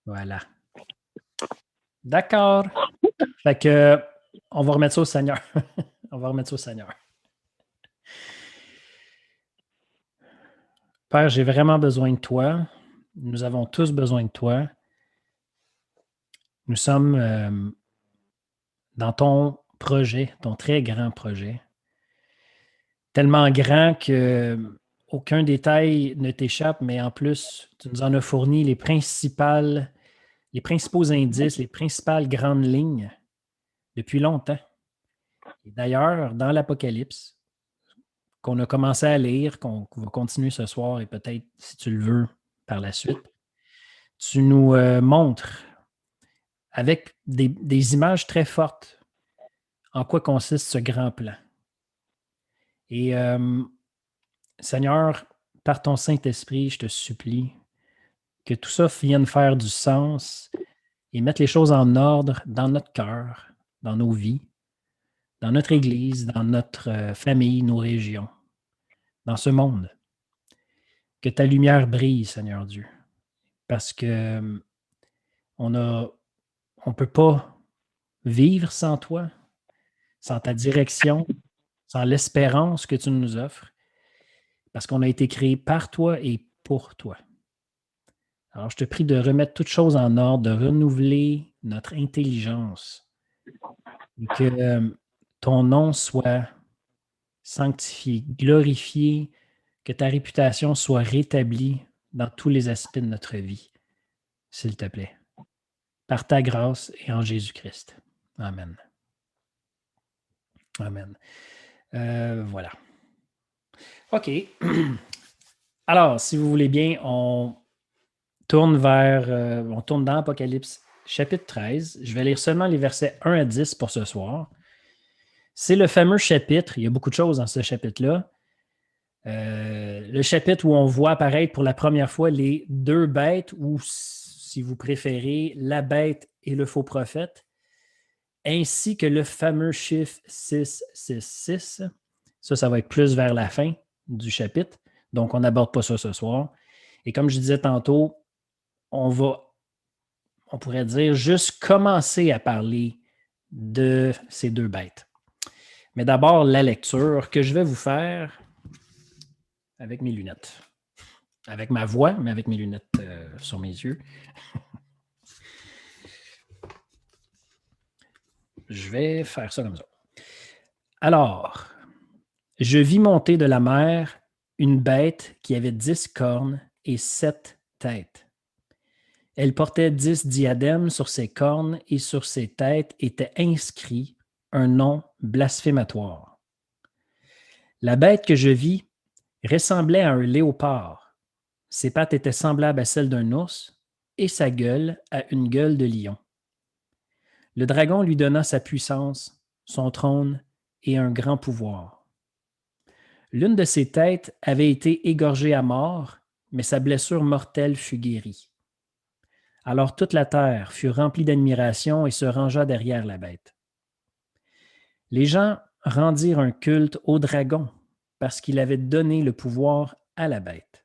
Voilà. D'accord. Fait que, on va remettre ça au Seigneur. On va remettre ça au Seigneur. Père, j'ai vraiment besoin de toi. Nous avons tous besoin de toi. Nous sommes dans ton projet, ton très grand projet. Tellement grand que aucun détail ne t'échappe, mais en plus, tu nous en as fourni les principaux indices, les principales grandes lignes depuis longtemps. Et d'ailleurs, dans l'Apocalypse, qu'on a commencé à lire, qu'on va continuer ce soir et peut-être, si tu le veux, par la suite, tu nous montres avec des images très fortes en quoi consiste ce grand plan. Et Seigneur, par ton Saint-Esprit, je te supplie que tout ça vienne faire du sens et mettre les choses en ordre dans notre cœur, dans nos vies, dans notre Église, dans notre famille, nos régions, dans ce monde. Que ta lumière brille, Seigneur Dieu, parce que on ne peut pas vivre sans toi, sans ta direction, sans l'espérance que tu nous offres, parce qu'on a été créé par toi et pour toi. Alors, je te prie de remettre toutes choses en ordre, de renouveler notre intelligence et que ton nom soit sanctifié, glorifié, que ta réputation soit rétablie dans tous les aspects de notre vie, s'il te plaît. Par ta grâce et en Jésus-Christ. Amen. Amen. Voilà. OK. Alors, si vous voulez bien, on tourne dans Apocalypse chapitre 13. Je vais lire seulement les versets 1 à 10 pour ce soir. C'est le fameux chapitre, il y a beaucoup de choses dans ce chapitre-là. Le chapitre où on voit apparaître pour la première fois les deux bêtes, ou si vous préférez, la bête et le faux prophète, ainsi que le fameux chiffre 666. Ça va être plus vers la fin du chapitre, donc on n'aborde pas ça ce soir. Et comme je disais tantôt, on pourrait dire, juste commencer à parler de ces deux bêtes. Mais d'abord, la lecture que je vais vous faire avec mes lunettes. Avec ma voix, mais avec mes lunettes sur mes yeux. Je vais faire ça comme ça. Alors, je vis monter de la mer une bête qui avait 10 cornes et 7 têtes. Elle portait 10 diadèmes sur ses cornes et sur ses têtes était inscrit un nom blasphématoire. La bête que je vis ressemblait à un léopard. Ses pattes étaient semblables à celles d'un ours et sa gueule à une gueule de lion. Le dragon lui donna sa puissance, son trône et un grand pouvoir. L'une de ses têtes avait été égorgée à mort, mais sa blessure mortelle fut guérie. Alors toute la terre fut remplie d'admiration et se rangea derrière la bête. Les gens rendirent un culte au dragon parce qu'il avait donné le pouvoir à la bête.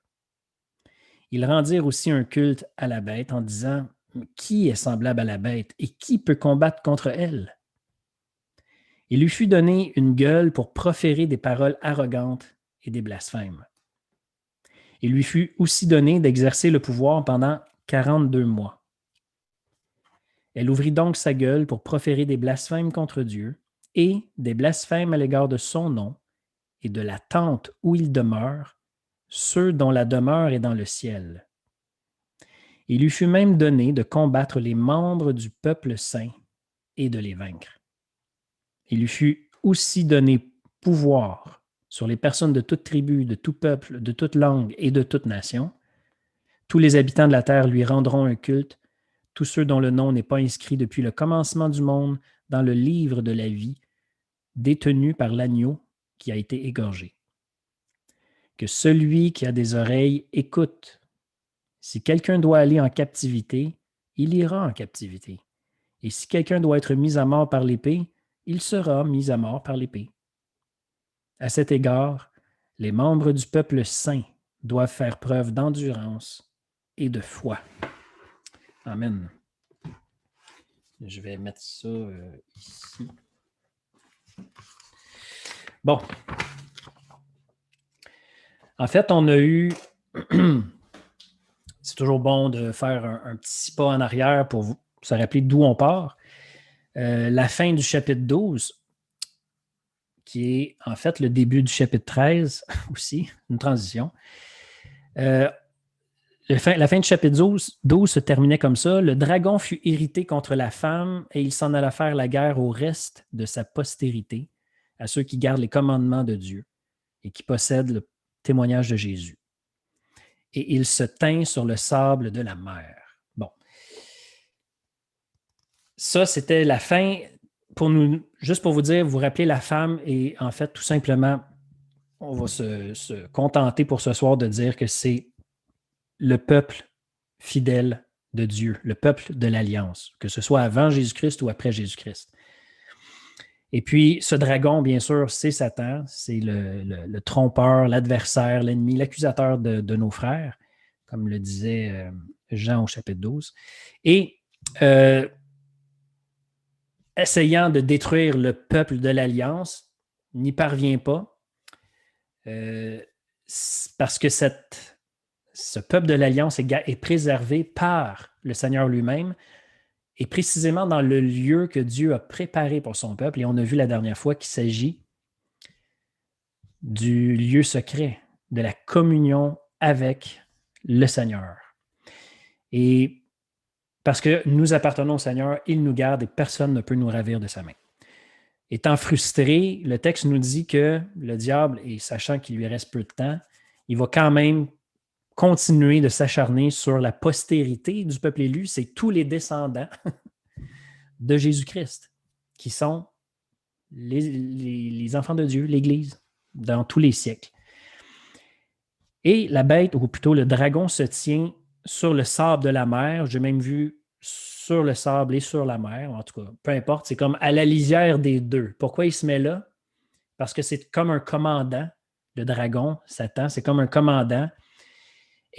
Ils rendirent aussi un culte à la bête en disant « Qui est semblable à la bête et qui peut combattre contre elle? » Il lui fut donné une gueule pour proférer des paroles arrogantes et des blasphèmes. Il lui fut aussi donné d'exercer le pouvoir pendant 42 mois. Elle ouvrit donc sa gueule pour proférer des blasphèmes contre Dieu et des blasphèmes à l'égard de son nom et de la tente où il demeure, ceux dont la demeure est dans le ciel. Il lui fut même donné de combattre les membres du peuple saint et de les vaincre. Il lui fut aussi donné pouvoir sur les personnes de toute tribu, de tout peuple, de toute langue et de toute nation. Tous les habitants de la terre lui rendront un culte, tous ceux dont le nom n'est pas inscrit depuis le commencement du monde dans le livre de la vie, détenu par l'agneau qui a été égorgé. Que celui qui a des oreilles écoute. Si quelqu'un doit aller en captivité, il ira en captivité. Et si quelqu'un doit être mis à mort par l'épée, il sera mis à mort par l'épée. À cet égard, les membres du peuple saint doivent faire preuve d'endurance et de foi. Amen. Je vais mettre ça ici. Bon. En fait, on a eu... C'est toujours bon de faire un petit pas en arrière pour vous se rappeler d'où on part. La fin du chapitre 12, qui est en fait le début du chapitre 13 aussi, une transition. La fin du chapitre 12 se terminait comme ça. Le dragon fut irrité contre la femme et il s'en alla faire la guerre au reste de sa postérité, à ceux qui gardent les commandements de Dieu et qui possèdent le témoignage de Jésus. Et il se tint sur le sable de la mer. Bon. Ça, c'était la fin. Juste pour vous dire, vous rappelez la femme et en fait, tout simplement, on va se contenter pour ce soir de dire que c'est le peuple fidèle de Dieu, le peuple de l'Alliance, que ce soit avant Jésus-Christ ou après Jésus-Christ. Et puis, ce dragon, bien sûr, c'est Satan, c'est le trompeur, l'adversaire, l'ennemi, l'accusateur de nos frères, comme le disait Jean au chapitre 12. Et essayant de détruire le peuple de l'Alliance, n'y parvient pas, parce que ce peuple de l'Alliance est préservé par le Seigneur lui-même, et précisément dans le lieu que Dieu a préparé pour son peuple. Et on a vu la dernière fois qu'il s'agit du lieu secret, de la communion avec le Seigneur. Et parce que nous appartenons au Seigneur, il nous garde et personne ne peut nous ravir de sa main. Étant frustré, le texte nous dit que le diable, et sachant qu'il lui reste peu de temps, il va quand même continuer de s'acharner sur la postérité du peuple élu, c'est tous les descendants de Jésus-Christ, qui sont les enfants de Dieu, l'Église, dans tous les siècles. Et la bête, ou plutôt le dragon, se tient sur le sable de la mer. J'ai même vu sur le sable et sur la mer, en tout cas, peu importe, c'est comme à la lisière des deux. Pourquoi il se met là? Parce que c'est comme un commandant, le dragon, Satan, c'est comme un commandant.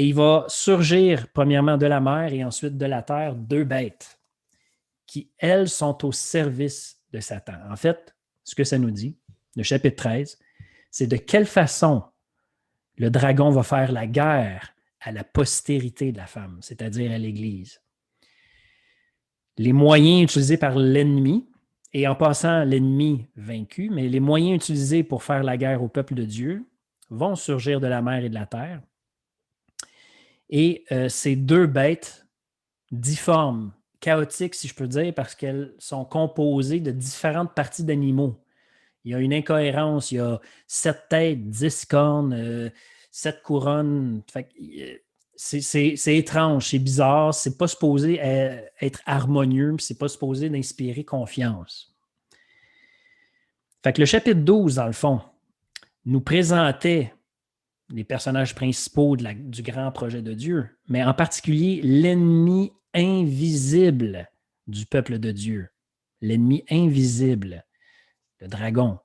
Et il va surgir premièrement de la mer et ensuite de la terre deux bêtes qui, elles, sont au service de Satan. En fait, ce que ça nous dit, le chapitre 13, c'est de quelle façon le dragon va faire la guerre à la postérité de la femme, c'est-à-dire à l'Église. Les moyens utilisés par l'ennemi, et en passant l'ennemi vaincu, mais les moyens utilisés pour faire la guerre au peuple de Dieu vont surgir de la mer et de la terre. Et ces deux bêtes difformes, chaotiques, si je peux dire, parce qu'elles sont composées de différentes parties d'animaux. Il y a une incohérence, il y a 7 têtes, 10 cornes, 7 couronnes. C'est étrange, c'est bizarre, c'est pas supposé être harmonieux, c'est pas supposé d'inspirer confiance. Fait que le chapitre 12, dans le fond, nous présentait les personnages principaux du grand projet de Dieu, mais en particulier l'ennemi invisible du peuple de Dieu. L'ennemi invisible, le dragon.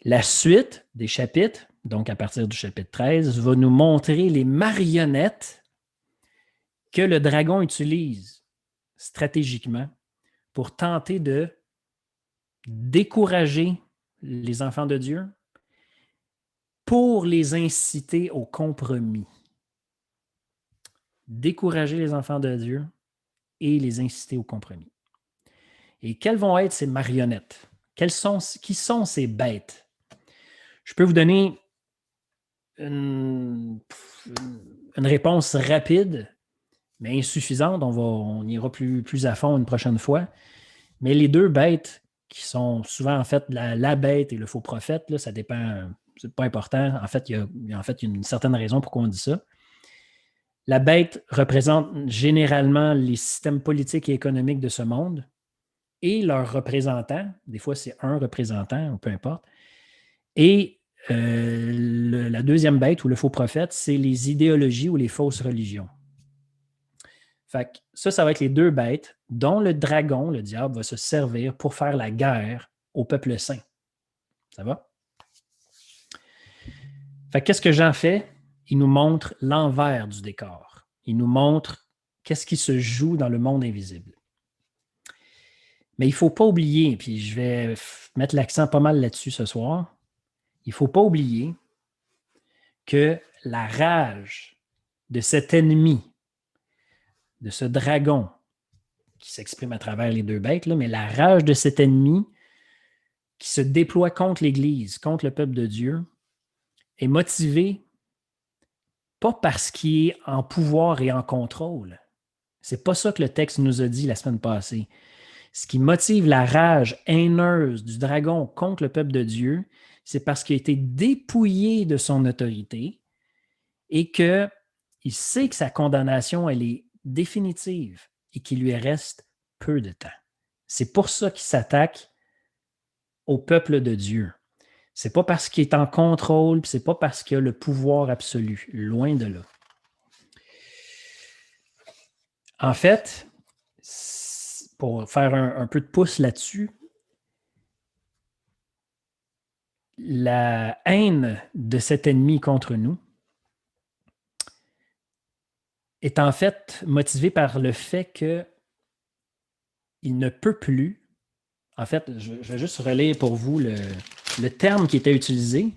La suite des chapitres, donc à partir du chapitre 13, va nous montrer les marionnettes que le dragon utilise stratégiquement pour tenter de décourager les enfants de Dieu pour les inciter au compromis. Décourager les enfants de Dieu et les inciter au compromis. Et quelles vont être ces marionnettes? Qui sont ces bêtes? Je peux vous donner une réponse rapide, mais insuffisante. On ira plus à fond une prochaine fois. Mais les deux bêtes, qui sont souvent en fait la bête et le faux prophète, là, ça dépend, c'est pas important. En fait, il y a une certaine raison pourquoi on dit ça. La bête représente généralement les systèmes politiques et économiques de ce monde et leurs représentants. Des fois, c'est un représentant, ou peu importe. Et la deuxième bête, ou le faux prophète, c'est les idéologies ou les fausses religions. Fait que ça va être les deux bêtes dont le dragon, le diable, va se servir pour faire la guerre au peuple saint. Ça va? Fait que qu'est-ce que Jean fait? Il nous montre l'envers du décor. Il nous montre Qu'est-ce qui se joue dans le monde invisible? Mais il ne faut pas oublier, puis je vais mettre l'accent pas mal là-dessus ce soir, il ne faut pas oublier que la rage de cet ennemi, de ce dragon qui s'exprime à travers les deux bêtes, là, mais la rage de cet ennemi qui se déploie contre l'Église, contre le peuple de Dieu, est motivée pas parce qu'il est en pouvoir et en contrôle. C'est pas ça que le texte nous a dit la semaine passée. Ce qui motive la rage haineuse du dragon contre le peuple de Dieu, c'est parce qu'il a été dépouillé de son autorité et qu'il sait que sa condamnation, elle est définitive et qu'il lui reste peu de temps. C'est pour ça qu'il s'attaque au peuple de Dieu. C'est pas parce qu'il est en contrôle, c'est pas parce qu'il a le pouvoir absolu. Loin de là. En fait, pour faire un peu de pouce là-dessus, la haine de cet ennemi contre nous est en fait motivée par le fait qu'il ne peut plus. En fait, je vais juste relire pour vous le terme qui était utilisé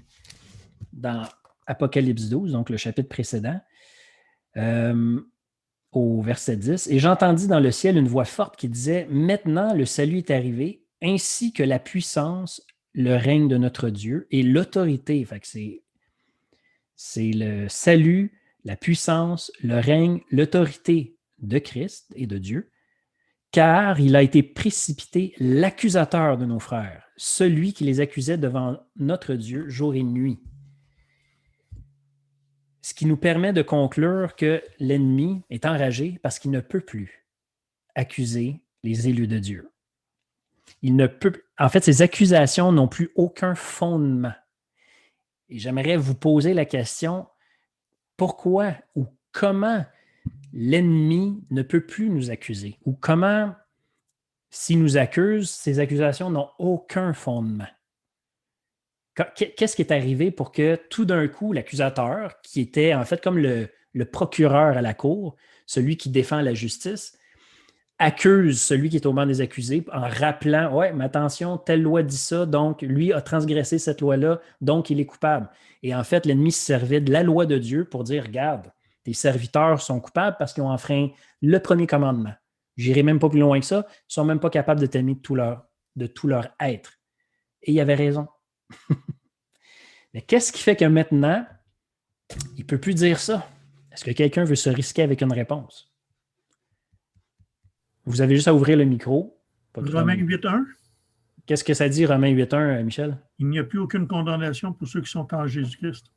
dans Apocalypse 12, donc le chapitre précédent, au verset 10. « Et j'entendis dans le ciel une voix forte qui disait « Maintenant le salut est arrivé, ainsi que la puissance, le règne de notre Dieu et l'autorité. » Fait que c'est le salut, la puissance, le règne, l'autorité de Christ et de Dieu, car il a été précipité l'accusateur de nos frères, celui qui les accusait devant notre Dieu jour et nuit. Ce qui nous permet de conclure que l'ennemi est enragé parce qu'il ne peut plus accuser les élus de Dieu. En fait, ces accusations n'ont plus aucun fondement. Et j'aimerais vous poser la question, pourquoi ou comment l'ennemi ne peut plus nous accuser? Ou comment, s'il nous accuse, ces accusations n'ont aucun fondement? Qu'est-ce qui est arrivé pour que tout d'un coup, l'accusateur, qui était en fait comme le procureur à la cour, celui qui défend la justice, accuse celui qui est au banc des accusés en rappelant « Ouais, mais attention, telle loi dit ça, donc lui a transgressé cette loi-là, donc il est coupable. » Et en fait, l'ennemi se servait de la loi de Dieu pour dire « Regarde, tes serviteurs sont coupables parce qu'ils ont enfreint le premier commandement. J'irai même pas plus loin que ça, ils ne sont même pas capables de t'aimer de tout leur être. » Et il avait raison. Mais qu'est-ce qui fait que maintenant, il ne peut plus dire ça? Est-ce que quelqu'un veut se risquer avec une réponse? Vous avez juste à ouvrir le micro. Romains 8.1. Qu'est-ce que ça dit, Romains 8.1, Michel? Il n'y a plus aucune condamnation pour ceux qui sont en Jésus-Christ.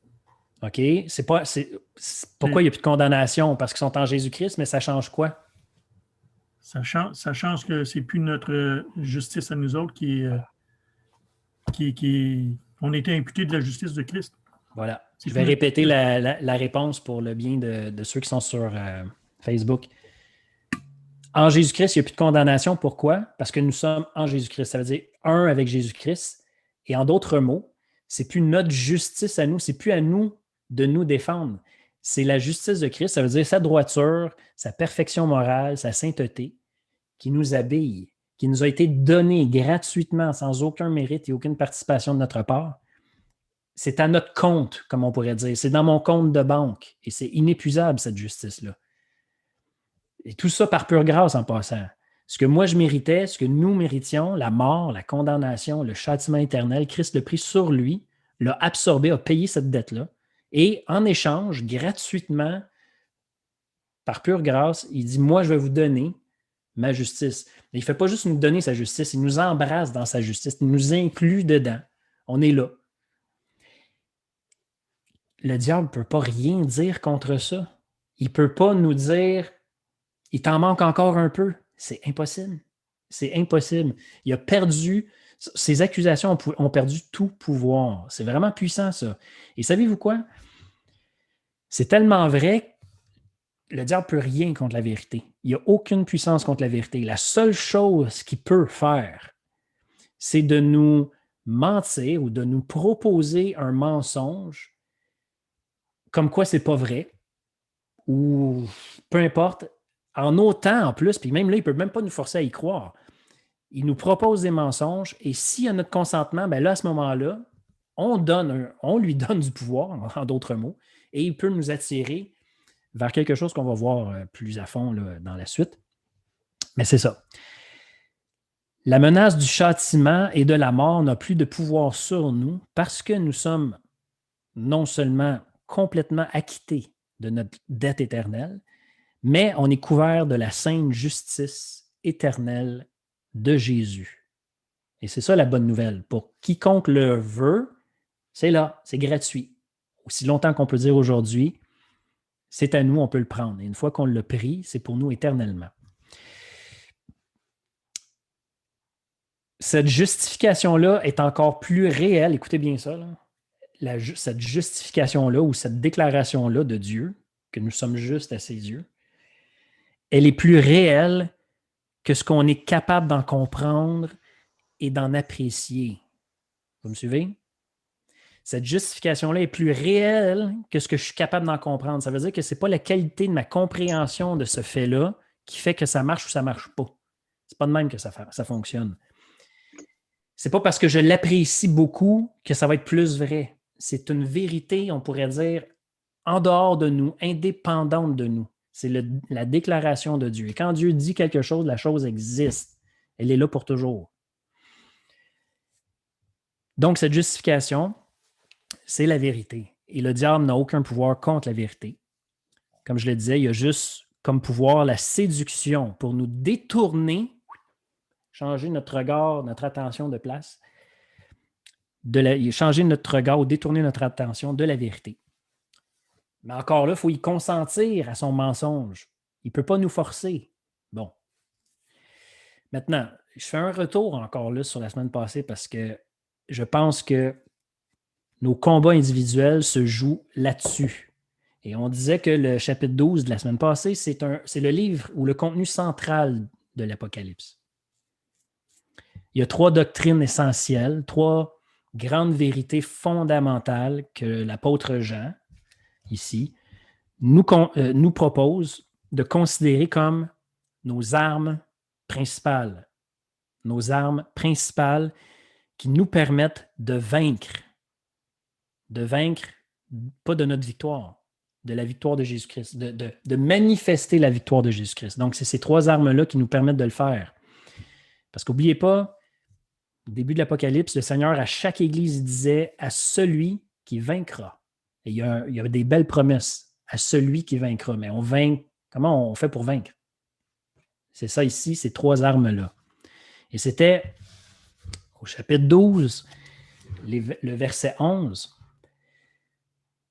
OK. Pourquoi il n'y a plus de condamnation? Parce qu'ils sont en Jésus-Christ, mais ça change quoi? Ça change que c'est plus notre justice à nous autres on était imputés de la justice de Christ. Voilà. Je vais répéter la réponse pour le bien de ceux qui sont sur Facebook. En Jésus-Christ, il n'y a plus de condamnation. Pourquoi? Parce que nous sommes en Jésus-Christ. Ça veut dire un avec Jésus-Christ. Et en d'autres mots, c'est plus notre justice à nous, c'est plus à nous de nous défendre. C'est la justice de Christ, ça veut dire sa droiture, sa perfection morale, sa sainteté, qui nous habille, qui nous a été donnée gratuitement, sans aucun mérite et aucune participation de notre part. C'est à notre compte, comme on pourrait dire. C'est dans mon compte de banque. Et c'est inépuisable, cette justice-là. Et tout ça par pure grâce en passant. Ce que moi je méritais, ce que nous méritions, la mort, la condamnation, le châtiment éternel, Christ l'a pris sur lui, l'a absorbé, a payé cette dette-là. Et en échange, gratuitement, par pure grâce, il dit « Moi, je vais vous donner ma justice. » Il ne fait pas juste nous donner sa justice, il nous embrasse dans sa justice, il nous inclut dedans. On est là. Le diable ne peut pas rien dire contre ça. Il ne peut pas nous dire « Il t'en manque encore un peu. » C'est impossible. C'est impossible. Il a perdu, ces accusations ont perdu tout pouvoir. C'est vraiment puissant, ça. Et savez-vous quoi? C'est tellement vrai, le diable ne peut rien contre la vérité. Il n'y a aucune puissance contre la vérité. La seule chose qu'il peut faire, c'est de nous mentir ou de nous proposer un mensonge comme quoi c'est pas vrai, ou peu importe, en autant en plus, puis même là, il ne peut même pas nous forcer à y croire. Il nous propose des mensonges et s'il y a notre consentement, ben là, à ce moment-là, on lui donne du pouvoir, en d'autres mots, et il peut nous attirer vers quelque chose qu'on va voir plus à fond là, dans la suite. Mais c'est ça. La menace du châtiment et de la mort n'a plus de pouvoir sur nous parce que nous sommes non seulement complètement acquittés de notre dette éternelle, mais on est couvert de la sainte justice éternelle de Jésus. Et c'est ça la bonne nouvelle. Pour quiconque le veut, c'est là, c'est gratuit. Aussi longtemps qu'on peut dire aujourd'hui, c'est à nous, on peut le prendre. Et une fois qu'on l'a pris, c'est pour nous éternellement. Cette justification-là est encore plus réelle. Écoutez bien ça. Là. Cette justification-là ou cette déclaration-là de Dieu, que nous sommes justes à ses yeux, elle est plus réelle que ce qu'on est capable d'en comprendre et d'en apprécier. Vous me suivez? Cette justification-là est plus réelle que ce que je suis capable d'en comprendre. Ça veut dire que ce n'est pas la qualité de ma compréhension de ce fait-là qui fait que ça marche ou ça ne marche pas. Ce n'est pas de même que ça fonctionne. Ce n'est pas parce que je l'apprécie beaucoup que ça va être plus vrai. C'est une vérité, on pourrait dire, en dehors de nous, indépendante de nous. C'est la déclaration de Dieu. Et quand Dieu dit quelque chose, la chose existe. Elle est là pour toujours. Donc, cette justification, c'est la vérité. Et le diable n'a aucun pouvoir contre la vérité. Comme je le disais, il y a juste comme pouvoir la séduction pour nous détourner, changer notre regard, notre attention de place, changer notre regard ou détourner notre attention de la vérité. Mais encore là, il faut y consentir à son mensonge. Il ne peut pas nous forcer. Bon. Maintenant, je fais un retour encore là sur la semaine passée parce que je pense que nos combats individuels se jouent là-dessus. Et on disait que le chapitre 12 de la semaine passée, c'est le livre ou le contenu central de l'Apocalypse. Il y a 3 doctrines essentielles, 3 grandes vérités fondamentales que l'apôtre Jean, ici, nous propose de considérer comme nos armes principales. Nos armes principales qui nous permettent de vaincre. De vaincre, pas de notre victoire, de la victoire de Jésus-Christ, de manifester la victoire de Jésus-Christ. Donc, c'est ces 3 armes-là qui nous permettent de le faire. Parce qu'oubliez pas, au début de l'Apocalypse, le Seigneur, à chaque église, disait à celui qui vaincra. Et il y a des belles promesses à celui qui vaincra. Mais comment on fait pour vaincre? C'est ça ici, ces 3 armes-là. Et c'était au chapitre 12, le verset 11,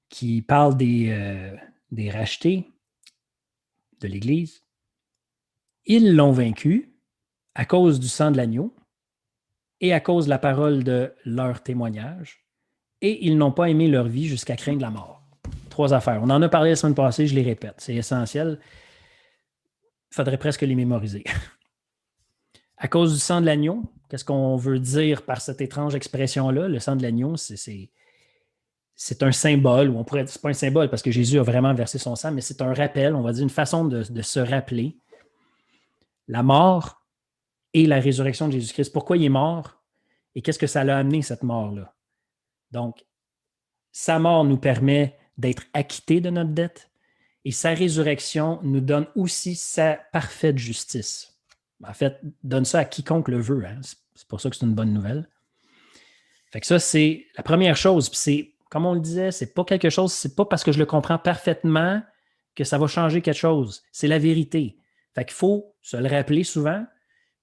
qui parle des rachetés de l'Église. Ils l'ont vaincu à cause du sang de l'agneau et à cause de la parole de leur témoignage, et ils n'ont pas aimé leur vie jusqu'à craindre la mort. 3 affaires. On en a parlé la semaine passée, je les répète. C'est essentiel. Il faudrait presque les mémoriser. À cause du sang de l'agneau, qu'est-ce qu'on veut dire par cette étrange expression-là? Le sang de l'agneau, c'est un symbole, ou on pourrait dire, c'est pas un symbole parce que Jésus a vraiment versé son sang, mais c'est un rappel, on va dire une façon de se rappeler la mort et la résurrection de Jésus-Christ. Pourquoi il est mort et qu'est-ce que ça l'a amené, cette mort-là? Donc, sa mort nous permet d'être acquittés de notre dette et sa résurrection nous donne aussi sa parfaite justice. En fait, donne ça à quiconque le veut. Hein? C'est pour ça que c'est une bonne nouvelle. Fait que ça, c'est la première chose. Puis c'est, comme on le disait, c'est pas quelque chose, c'est pas parce que je le comprends parfaitement que ça va changer quelque chose. C'est la vérité. Fait qu'il faut se le rappeler souvent.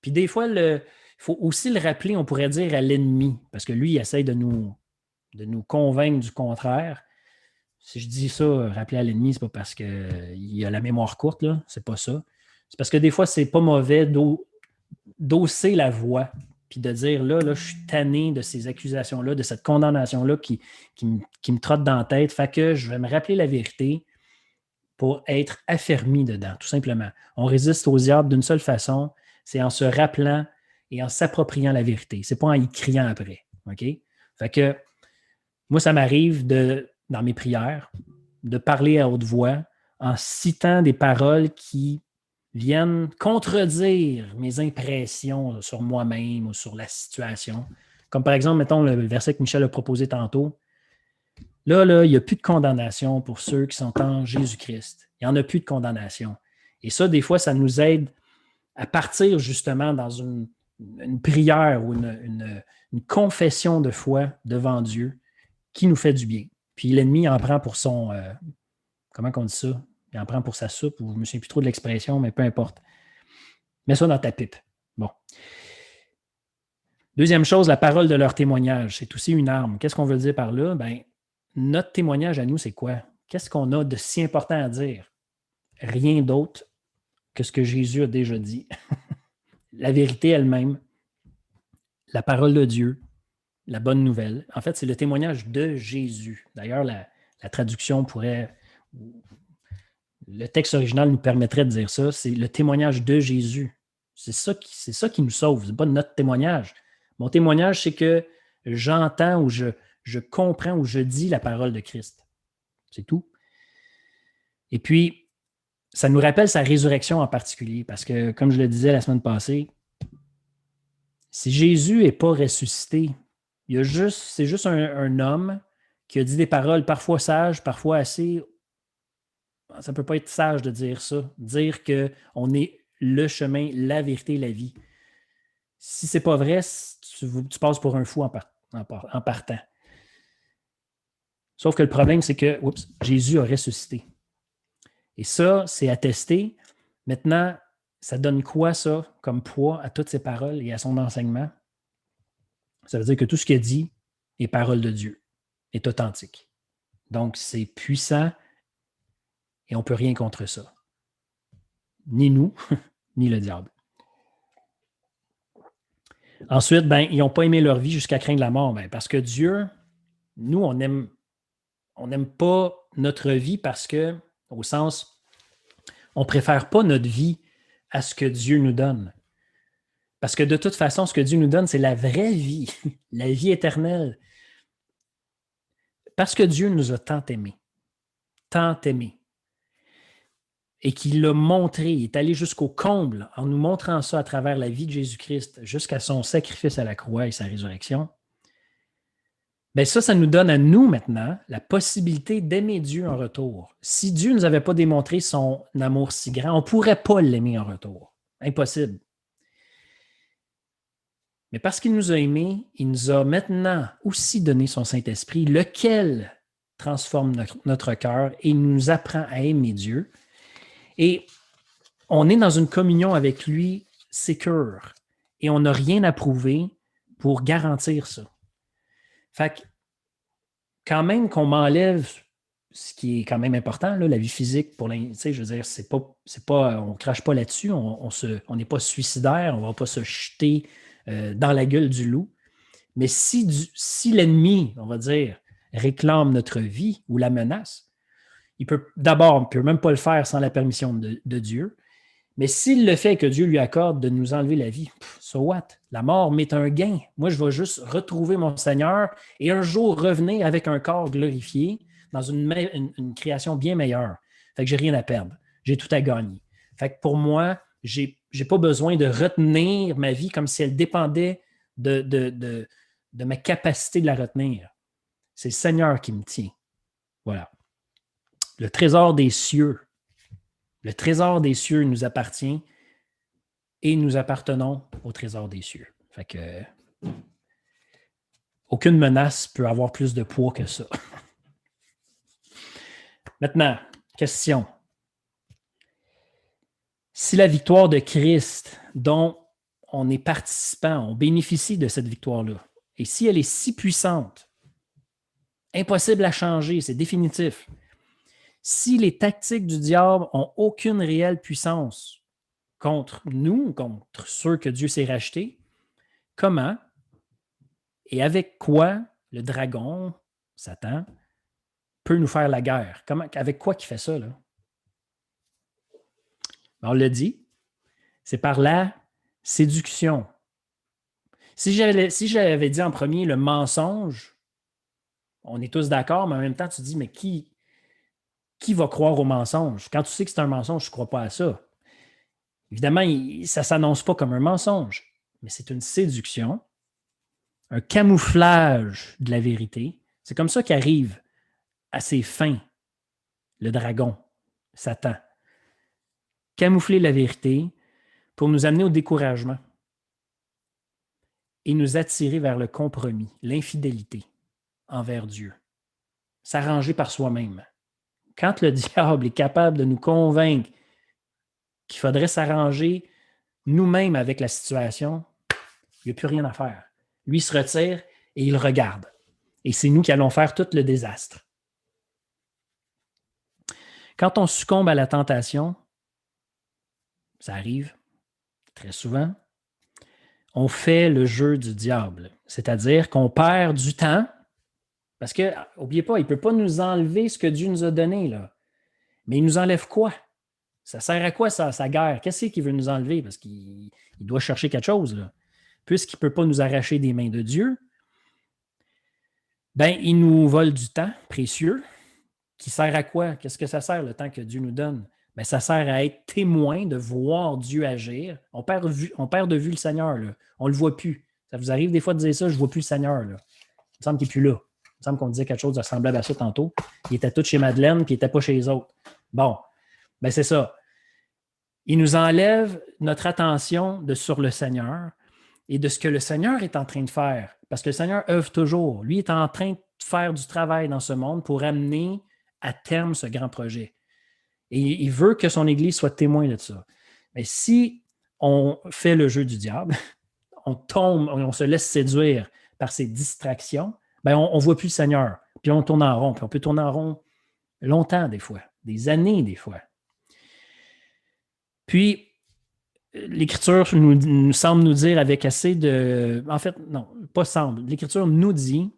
Puis des fois, il faut aussi le rappeler, on pourrait dire, à l'ennemi, parce que lui, il essaye de nous convaincre du contraire. Si je dis ça, rappeler à l'ennemi, c'est pas parce qu'il a la mémoire courte, là. C'est pas ça. C'est parce que des fois, c'est pas mauvais d'hausser la voix, puis de dire, là, je suis tanné de ces accusations-là, de cette condamnation-là qui me trotte dans la tête. Fait que je vais me rappeler la vérité pour être affermi dedans, tout simplement. On résiste aux diables d'une seule façon, c'est en se rappelant et en s'appropriant la vérité. C'est pas en y criant après. OK? Fait que moi, ça m'arrive dans mes prières, de parler à haute voix en citant des paroles qui viennent contredire mes impressions sur moi-même ou sur la situation. Comme par exemple, mettons le verset que Michel a proposé tantôt. Là, il n'y a plus de condamnation pour ceux qui sont en Jésus-Christ. Il n'y en a plus de condamnation. Et ça, des fois, ça nous aide à partir justement dans une prière ou une confession de foi devant Dieu qui nous fait du bien. Puis l'ennemi en prend pour son... comment on dit ça? Il en prend pour sa soupe, ou je ne me souviens plus trop de l'expression, mais peu importe. Mets ça dans ta pipe. Bon. Deuxième chose, la parole de leur témoignage. C'est aussi une arme. Qu'est-ce qu'on veut dire par là? Ben, notre témoignage à nous, c'est quoi? Qu'est-ce qu'on a de si important à dire? Rien d'autre que ce que Jésus a déjà dit. La vérité elle-même, la parole de Dieu, la bonne nouvelle. En fait, c'est le témoignage de Jésus. D'ailleurs, la traduction pourrait... Le texte original nous permettrait de dire ça. C'est le témoignage de Jésus. C'est ça qui nous sauve. Ce n'est pas notre témoignage. Mon témoignage, c'est que j'entends ou je comprends ou je dis la parole de Christ. C'est tout. Et puis, ça nous rappelle sa résurrection en particulier, parce que, comme je le disais la semaine passée, si Jésus n'est pas ressuscité, c'est juste un homme qui a dit des paroles parfois sages, parfois assez... Ça ne peut pas être sage de dire ça. Dire qu'on est le chemin, la vérité, la vie. Si ce n'est pas vrai, tu passes pour un fou en partant. Sauf que le problème, c'est que Jésus a ressuscité. Et ça, c'est attesté. Maintenant, ça donne quoi, ça, comme poids à toutes ses paroles et à son enseignement? Ça veut dire que tout ce qu'il a dit est parole de Dieu, est authentique. Donc, c'est puissant et on ne peut rien contre ça. Ni nous, ni le diable. Ensuite, ils n'ont pas aimé leur vie jusqu'à craindre la mort. Parce que Dieu, nous, on n'aime pas notre vie parce que, au sens, on ne préfère pas notre vie à ce que Dieu nous donne. Parce que de toute façon, ce que Dieu nous donne, c'est la vraie vie, la vie éternelle. Parce que Dieu nous a tant aimés, et qu'il l'a montré, il est allé jusqu'au comble en nous montrant ça à travers la vie de Jésus-Christ, jusqu'à son sacrifice à la croix et sa résurrection. Ça nous donne à nous maintenant la possibilité d'aimer Dieu en retour. Si Dieu ne nous avait pas démontré son amour si grand, on ne pourrait pas l'aimer en retour. Impossible. Mais parce qu'il nous a aimés, il nous a maintenant aussi donné son Saint-Esprit, lequel transforme notre cœur et nous apprend à aimer Dieu. Et on est dans une communion avec lui sécure et on n'a rien à prouver pour garantir ça. Fait que, quand même qu'on m'enlève ce qui est quand même important, là, la vie physique, je veux dire, c'est pas, on ne crache pas là-dessus, on n'est pas suicidaire, on ne va pas se jeter dans la gueule du loup. Mais si l'ennemi, on va dire, réclame notre vie ou la menace, il ne peut même pas le faire sans la permission de Dieu. Mais s'il le fait que Dieu lui accorde de nous enlever la vie, so what? La mort m'est un gain. Moi, je vais juste retrouver mon Seigneur et un jour revenir avec un corps glorifié dans une création bien meilleure. Fait que j'ai rien à perdre. J'ai tout à gagner. Fait que pour moi, j'ai pas besoin de retenir ma vie comme si elle dépendait de ma capacité de la retenir. C'est le Seigneur qui me tient. Voilà. Le trésor des cieux. Le trésor des cieux nous appartient et nous appartenons au trésor des cieux. Fait que aucune menace peut avoir plus de poids que ça. Maintenant, question. Si la victoire de Christ, dont on est participant, on bénéficie de cette victoire-là, et si elle est si puissante, impossible à changer, c'est définitif. Si les tactiques du diable n'ont aucune réelle puissance contre nous, contre ceux que Dieu s'est rachetés, comment et avec quoi le dragon, Satan, peut nous faire la guerre? Avec quoi il fait ça, là? On l'a dit, c'est par la séduction. Si j'avais dit en premier le mensonge, on est tous d'accord, mais en même temps, tu te dis, mais qui va croire au mensonge? Quand tu sais que c'est un mensonge, je ne crois pas à ça. Évidemment, ça ne s'annonce pas comme un mensonge, mais c'est une séduction, un camouflage de la vérité. C'est comme ça qu'arrive à ses fins le dragon, Satan. Camoufler la vérité pour nous amener au découragement et nous attirer vers le compromis, l'infidélité envers Dieu. S'arranger par soi-même. Quand le diable est capable de nous convaincre qu'il faudrait s'arranger nous-mêmes avec la situation, il n'y a plus rien à faire. Lui se retire et il regarde. Et c'est nous qui allons faire tout le désastre. Quand on succombe à la tentation, ça arrive très souvent, on fait le jeu du diable. C'est-à-dire qu'on perd du temps, parce que, n'oubliez pas, il ne peut pas nous enlever ce que Dieu nous a donné, là. Mais il nous enlève quoi? Ça sert à quoi sa guerre? Qu'est-ce qu'il veut nous enlever? Parce qu'il doit chercher quelque chose, là. Puisqu'il ne peut pas nous arracher des mains de Dieu, ben, il nous vole du temps précieux qui sert à quoi? Qu'est-ce que ça sert, le temps que Dieu nous donne? Ben, ça sert à être témoin, de voir Dieu agir. On perd de vue le Seigneur, là. On ne le voit plus. Ça vous arrive des fois de dire ça, je ne vois plus le Seigneur, là. Il me semble qu'il n'est plus là. Il me semble qu'on disait quelque chose de semblable à ça tantôt. Il était tout chez Madeleine, puis il n'était pas chez les autres. Bon, ben c'est ça. Il nous enlève notre attention sur le Seigneur et de ce que le Seigneur est en train de faire. Parce que le Seigneur œuvre toujours. Lui est en train de faire du travail dans ce monde pour amener à terme ce grand projet. Et il veut que son Église soit témoin de ça. Mais si on fait le jeu du diable, on tombe, on se laisse séduire par ces distractions, ben on ne voit plus le Seigneur. Puis on tourne en rond. Puis on peut tourner en rond longtemps des fois, des années des fois. Puis, l'Écriture nous semble nous dire avec assez de... En fait, non, pas semble. L'Écriture nous dit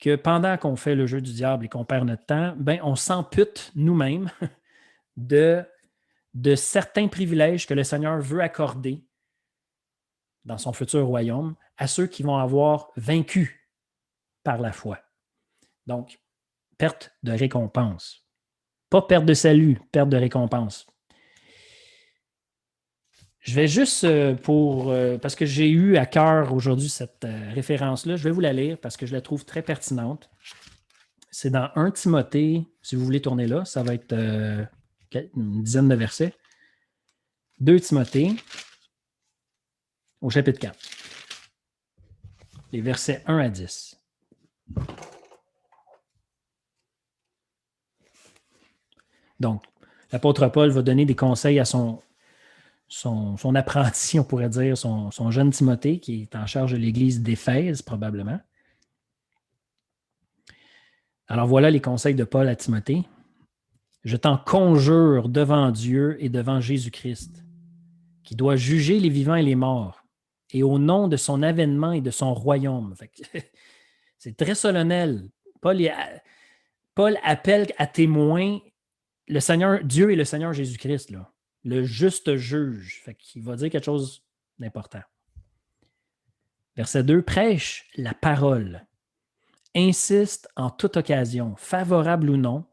que pendant qu'on fait le jeu du diable et qu'on perd notre temps, ben, on s'ampute nous-mêmes de certains privilèges que le Seigneur veut accorder dans son futur royaume à ceux qui vont avoir vaincu par la foi. Donc, perte de récompense. Pas perte de salut, perte de récompense. Je vais juste parce que j'ai eu à cœur aujourd'hui cette référence-là, je vais vous la lire parce que je la trouve très pertinente. C'est dans 1 Timothée, si vous voulez tourner là, ça va être une dizaine de versets. 2 Timothée, au chapitre 4. Les versets 1 à 10. Donc, l'apôtre Paul va donner des conseils à son apprenti, on pourrait dire, son jeune Timothée, qui est en charge de l'église d'Éphèse, probablement. Alors voilà les conseils de Paul à Timothée. Je t'en conjure devant Dieu et devant Jésus-Christ, qui doit juger les vivants et les morts, et au nom de son avènement et de son royaume. C'est très solennel. Paul appelle à témoin le Seigneur, Dieu et le Seigneur Jésus-Christ, là. Le juste juge. Il va dire quelque chose d'important. Verset 2, prêche la parole. Insiste en toute occasion, favorable ou non,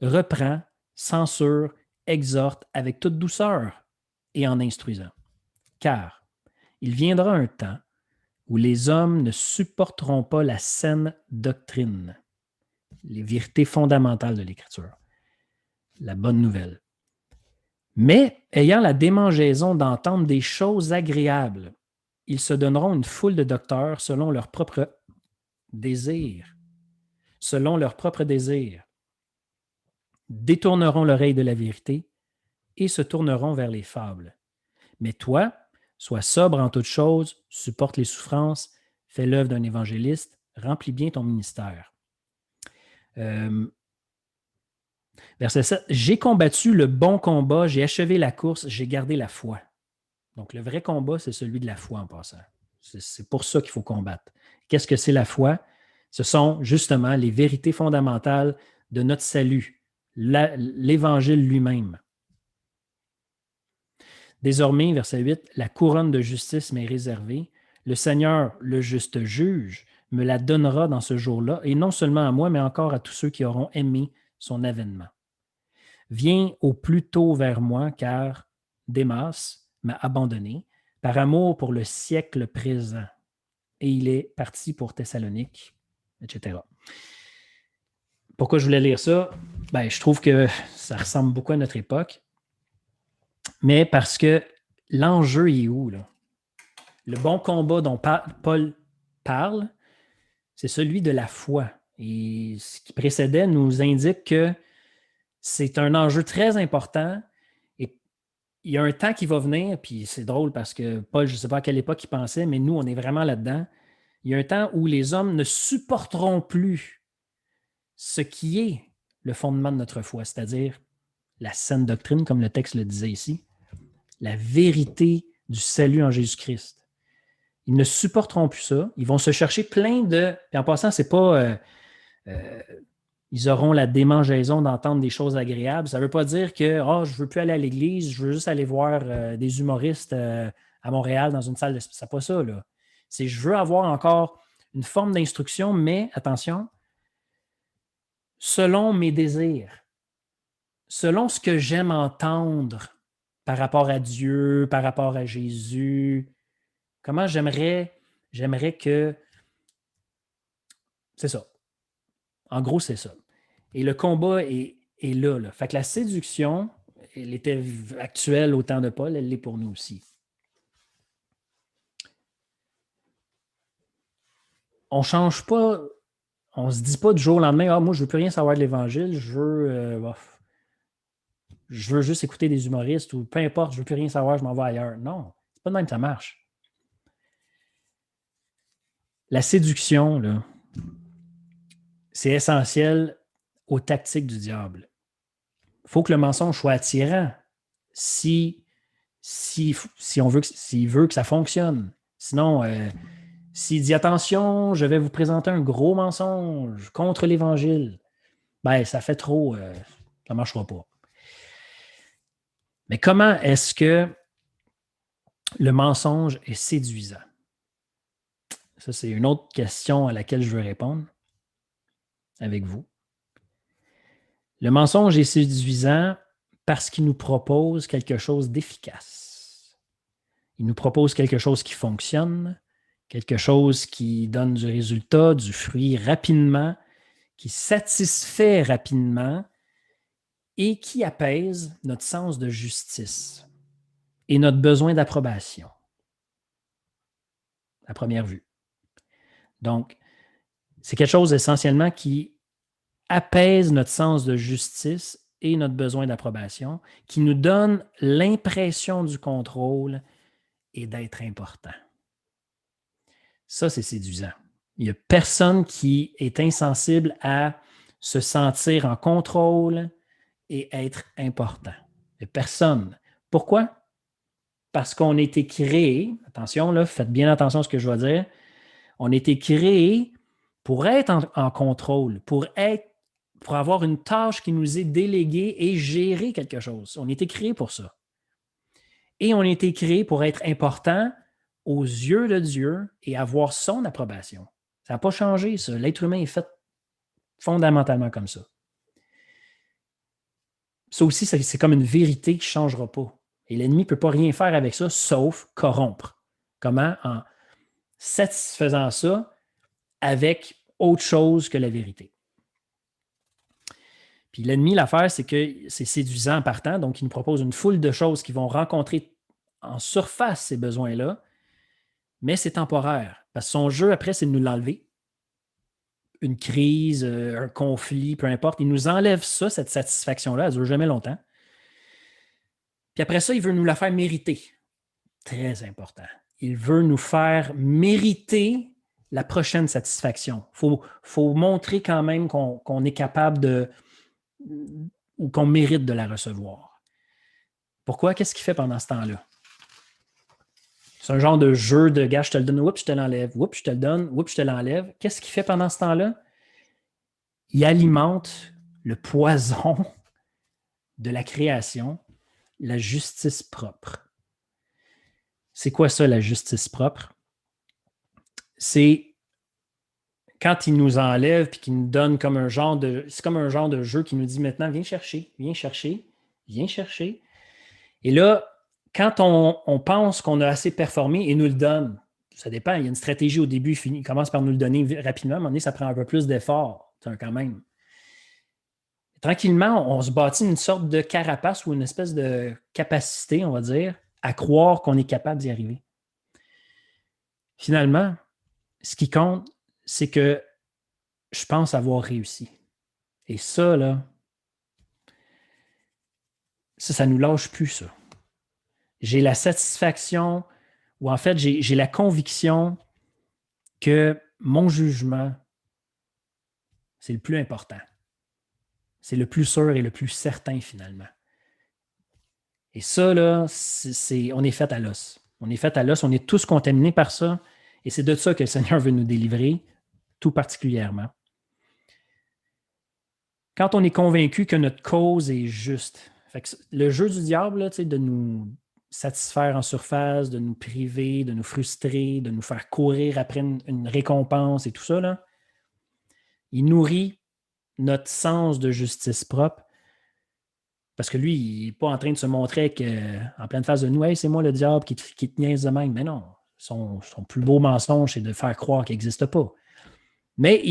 reprend, censure, exhorte avec toute douceur et en instruisant. Car il viendra un temps où les hommes ne supporteront pas la saine doctrine, les vérités fondamentales de l'Écriture, la bonne nouvelle. Mais, ayant la démangeaison d'entendre des choses agréables, ils se donneront une foule de docteurs selon leur propre désir. Selon leur propre désir. Détourneront l'oreille de la vérité et se tourneront vers les fables. Mais toi, sois sobre en toutes choses, supporte les souffrances, fais l'œuvre d'un évangéliste, remplis bien ton ministère. Verset 7. J'ai combattu le bon combat, j'ai achevé la course, j'ai gardé la foi. Donc, le vrai combat, c'est celui de la foi en passant. C'est pour ça qu'il faut combattre. Qu'est-ce que c'est la foi? Ce sont justement les vérités fondamentales de notre salut, l'Évangile lui-même. Désormais, verset 8, la couronne de justice m'est réservée. Le Seigneur, le juste juge, me la donnera dans ce jour-là, et non seulement à moi, mais encore à tous ceux qui auront aimé son avènement. Viens au plus tôt vers moi, car Démas, m'a abandonné par amour pour le siècle présent. Et il est parti pour Thessalonique, etc. Pourquoi je voulais lire ça? Ben, je trouve que ça ressemble beaucoup à notre époque, mais parce que l'enjeu est où, là? Le bon combat dont Paul parle, c'est celui de la foi. Et ce qui précédait nous indique que c'est un enjeu très important. Et il y a un temps qui va venir, puis c'est drôle parce que Paul, je ne sais pas à quelle époque il pensait, mais nous, on est vraiment là-dedans. Il y a un temps où les hommes ne supporteront plus ce qui est le fondement de notre foi, c'est-à-dire la saine doctrine, comme le texte le disait ici, la vérité du salut en Jésus-Christ. Ils ne supporteront plus ça. Ils vont se chercher plein de... Puis en passant, c'est pas... ils auront la démangeaison d'entendre des choses agréables. Ça ne veut pas dire que je ne veux plus aller à l'église, je veux juste aller voir des humoristes à Montréal dans une salle de... C'est pas ça, là. C'est je veux avoir encore une forme d'instruction, mais, attention, selon mes désirs, selon ce que j'aime entendre par rapport à Dieu, par rapport à Jésus, comment j'aimerais que... C'est ça. En gros, c'est ça. Et le combat est là, là. Fait que la séduction, elle était actuelle au temps de Paul, elle l'est pour nous aussi. On ne change pas, on ne se dit pas du jour au lendemain, moi, je ne veux plus rien savoir de l'Évangile, je veux juste écouter des humoristes ou peu importe, je ne veux plus rien savoir, je m'en vais ailleurs. Non, c'est pas de même que ça marche. La séduction, là, c'est essentiel aux tactiques du diable. Il faut que le mensonge soit attirant s'il veut que ça fonctionne. Sinon, s'il dit attention, je vais vous présenter un gros mensonge contre l'Évangile, ben ça fait trop, ça ne marchera pas. Mais comment est-ce que le mensonge est séduisant? Ça, c'est une autre question à laquelle je veux répondre avec vous. Le mensonge est séduisant parce qu'il nous propose quelque chose d'efficace. Il nous propose quelque chose qui fonctionne, quelque chose qui donne du résultat, du fruit rapidement, qui satisfait rapidement et qui apaise notre sens de justice et notre besoin d'approbation, à première vue. Donc, c'est quelque chose essentiellement qui apaise notre sens de justice et notre besoin d'approbation, qui nous donne l'impression du contrôle et d'être important. Ça, c'est séduisant. Il n'y a personne qui est insensible à se sentir en contrôle et être important. Il n'y a personne. Pourquoi? Parce qu'on a été créé, attention, là, faites bien attention à ce que je vais dire, on a été créé pour être en contrôle, pour avoir une tâche qui nous est déléguée et gérer quelque chose. On a été créé pour ça. Et on a été créé pour être important aux yeux de Dieu et avoir son approbation. Ça n'a pas changé, ça. L'être humain est fait fondamentalement comme ça. Ça aussi, c'est comme une vérité qui ne changera pas. Et l'ennemi ne peut pas rien faire avec ça, sauf corrompre. Comment? En satisfaisant ça avec autre chose que la vérité. Puis l'ennemi, l'affaire, c'est que c'est séduisant en partant, donc il nous propose une foule de choses qui vont rencontrer en surface ces besoins-là, mais c'est temporaire. Parce que son jeu, après, c'est de nous l'enlever. Une crise, un conflit, peu importe. Il nous enlève ça, cette satisfaction-là, elle ne dure jamais longtemps. Puis après ça, il veut nous la faire mériter. Très important. Il veut nous faire mériter la prochaine satisfaction. Il faut montrer quand même qu'on est capable ou qu'on mérite de la recevoir. Pourquoi? Qu'est-ce qu'il fait pendant ce temps-là? C'est un genre de jeu de gars, je te le donne, oups, je te l'enlève, oups, je te le donne, oups, je te l'enlève. Qu'est-ce qu'il fait pendant ce temps-là? Il alimente le poison de la création, la justice propre. C'est quoi ça, la justice propre? C'est quand il nous enlève et qu'il nous donne comme un genre de... C'est comme un genre de jeu qui nous dit maintenant, viens chercher, viens chercher, viens chercher. Et là, quand on pense qu'on a assez performé, il nous le donne. Ça dépend. Il y a une stratégie au début, il commence par nous le donner rapidement. À un moment donné, ça prend un peu plus d'effort, quand même. Tranquillement, on se bâtit une sorte de carapace ou une espèce de capacité, on va dire, à croire qu'on est capable d'y arriver. Finalement, ce qui compte, c'est que je pense avoir réussi. Et ça, là, ça ne nous lâche plus, ça. J'ai la satisfaction, ou en fait, j'ai la conviction que mon jugement, c'est le plus important. C'est le plus sûr et le plus certain, finalement. Et ça, là, on est fait à l'os. On est fait à l'os, on est tous contaminés par ça. Et c'est de ça que le Seigneur veut nous délivrer, tout particulièrement. Quand on est convaincu que notre cause est juste, fait que le jeu du diable, là, de nous satisfaire en surface, de nous priver, de nous frustrer, de nous faire courir après une récompense et tout ça, là, il nourrit notre sens de justice propre. Parce que lui, il n'est pas en train de se montrer en pleine face de nous, hey, c'est moi le diable qui te niaise de même. Mais non, son plus beau mensonge, c'est de faire croire qu'il n'existe pas. Mais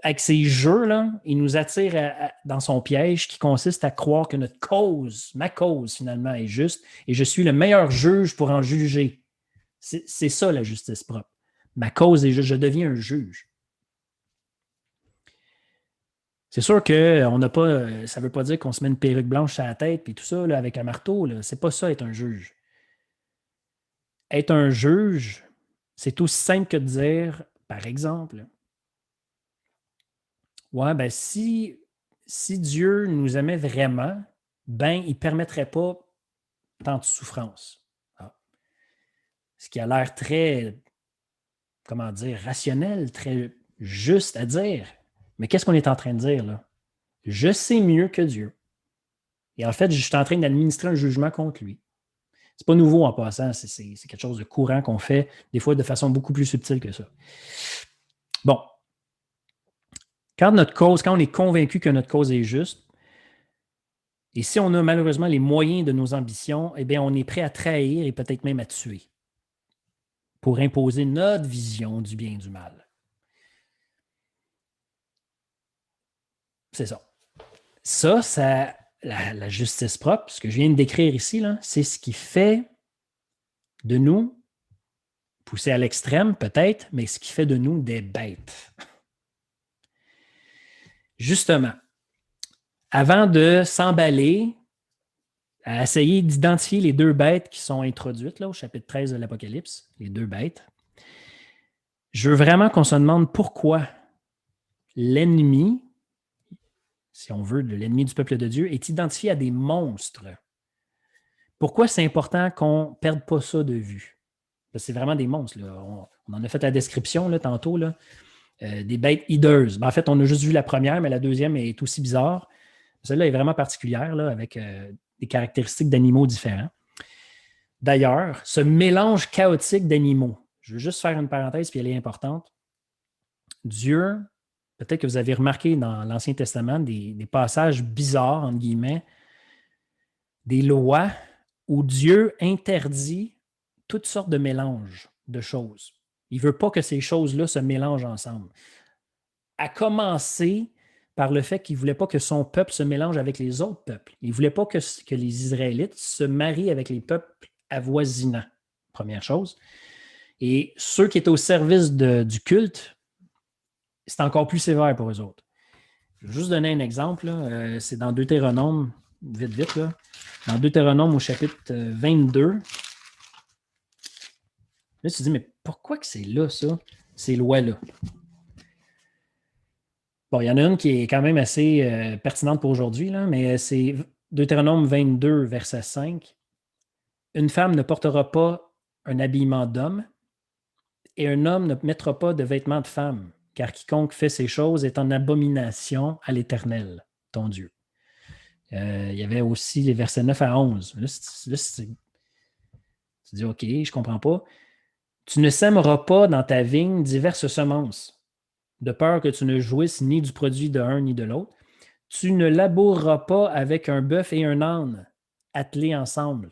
avec ces jeux-là, il nous attire dans son piège qui consiste à croire que notre cause, ma cause finalement, est juste et je suis le meilleur juge pour en juger. C'est ça la justice propre. Ma cause est juste, je deviens un juge. C'est sûr que on n'a pas, ça ne veut pas dire qu'on se met une perruque blanche sur la tête et tout ça là, avec un marteau. C'est pas ça être un juge. Être un juge, c'est aussi simple que de dire, par exemple, ouais, ben si Dieu nous aimait vraiment, ben il ne permettrait pas tant de souffrance. Ah. Ce qui a l'air très, comment dire, rationnel, très juste à dire. Mais qu'est-ce qu'on est en train de dire là? Je sais mieux que Dieu. Et en fait, je suis en train d'administrer un jugement contre lui. C'est pas nouveau en passant, c'est quelque chose de courant qu'on fait, des fois de façon beaucoup plus subtile que ça. Bon. Quand on est convaincu que notre cause est juste, et si on a malheureusement les moyens de nos ambitions, eh bien, on est prêt à trahir et peut-être même à tuer pour imposer notre vision du bien et du mal. C'est ça. Ça, la justice propre, ce que je viens de décrire ici, là, c'est ce qui fait de nous, poussé à l'extrême peut-être, mais ce qui fait de nous des bêtes. Justement, avant de s'emballer à essayer d'identifier les deux bêtes qui sont introduites là, au chapitre 13 de l'Apocalypse, les deux bêtes, je veux vraiment qu'on se demande pourquoi l'ennemi, si on veut, l'ennemi du peuple de Dieu, est identifié à des monstres. Pourquoi c'est important qu'on ne perde pas ça de vue? Parce que c'est vraiment des monstres. Là. On en a fait la description là, tantôt, là. Des bêtes hideuses. Ben, en fait, on a juste vu la première, mais la deuxième est aussi bizarre. Celle-là est vraiment particulière, là, avec des caractéristiques d'animaux différents. D'ailleurs, ce mélange chaotique d'animaux, je veux juste faire une parenthèse, puis elle est importante. Dieu, peut-être que vous avez remarqué dans l'Ancien Testament des passages bizarres, entre guillemets, des lois où Dieu interdit toutes sortes de mélanges de choses. Il ne veut pas que ces choses-là se mélangent ensemble. À commencer par le fait qu'il ne voulait pas que son peuple se mélange avec les autres peuples. Il ne voulait pas que les Israélites se marient avec les peuples avoisinants, première chose. Et ceux qui étaient au service du culte, c'est encore plus sévère pour eux autres. Je vais juste donner un exemple. C'est dans Deutéronome, vite, là. Dans Deutéronome au chapitre 22. Là, tu te dis, mais pourquoi que c'est là, ça, ces lois-là? Bon, il y en a une qui est quand même assez pertinente pour aujourd'hui, là, mais c'est Deutéronome 22, verset 5. Une femme ne portera pas un habillement d'homme et un homme ne mettra pas de vêtements de femme, car quiconque fait ces choses est en abomination à l'Éternel, ton Dieu. Il y avait aussi les versets 9 à 11. Là, tu dis, OK, je ne comprends pas. Tu ne sèmeras pas dans ta vigne diverses semences, de peur que tu ne jouisses ni du produit de l'un ni de l'autre. Tu ne laboureras pas avec un bœuf et un âne attelés ensemble.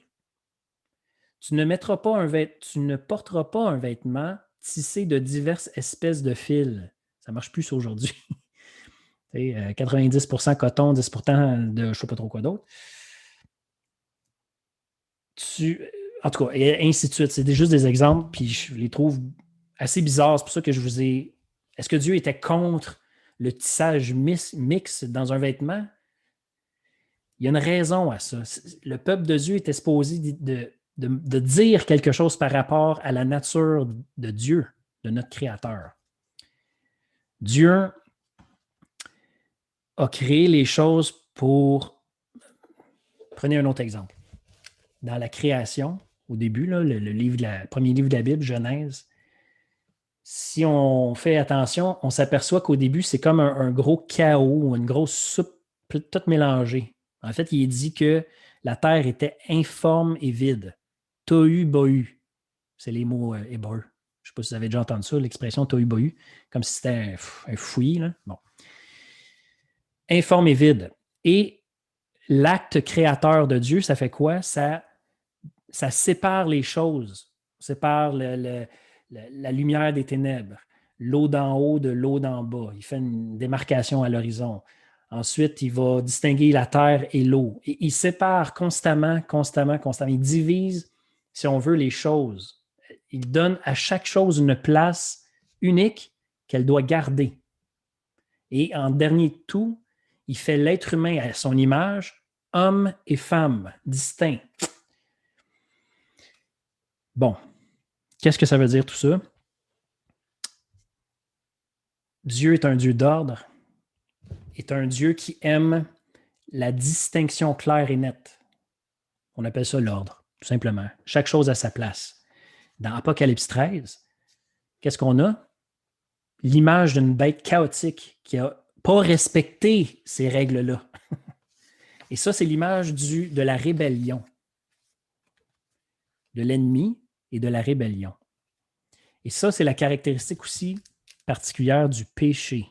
Tu ne porteras pas un vêtement tissé de diverses espèces de fils. Ça ne marche plus ça aujourd'hui. 90% coton, 10% de je ne sais pas trop quoi d'autre. En tout cas, et ainsi de suite. C'est juste des exemples, puis je les trouve assez bizarres. C'est pour ça que je vous ai... Est-ce que Dieu était contre le tissage mix dans un vêtement? Il y a une raison à ça. Le peuple de Dieu était supposé de dire quelque chose par rapport à la nature de Dieu, de notre Créateur. Dieu a créé les choses pour... Prenez un autre exemple. Dans la création, au début, là, le premier livre de la Bible, Genèse, si on fait attention, on s'aperçoit qu'au début, c'est comme un gros chaos, une grosse soupe toute mélangée. En fait, il est dit que la terre était informe et vide. Tohu bohu. C'est les mots hébreux. Je ne sais pas si vous avez déjà entendu ça, l'expression tohu bohu, comme si c'était un fouillis. Là. Bon. Informe et vide. Et l'acte créateur de Dieu, ça fait quoi? Ça sépare les choses. Ça sépare la lumière des ténèbres, l'eau d'en haut de l'eau d'en bas. Il fait une démarcation à l'horizon. Ensuite, il va distinguer la terre et l'eau. Et il sépare constamment. Il divise, si on veut, les choses. Il donne à chaque chose une place unique qu'elle doit garder. Et en dernier de tout, il fait l'être humain à son image, homme et femme, distincts. Bon, qu'est-ce que ça veut dire tout ça? Dieu est un Dieu d'ordre, est un Dieu qui aime la distinction claire et nette. On appelle ça l'ordre, tout simplement. Chaque chose à sa place. Dans Apocalypse 13, qu'est-ce qu'on a? L'image d'une bête chaotique qui n'a pas respecté ces règles-là. Et ça, c'est l'image de la rébellion, de l'ennemi et de la rébellion. Et ça, c'est la caractéristique aussi particulière du péché.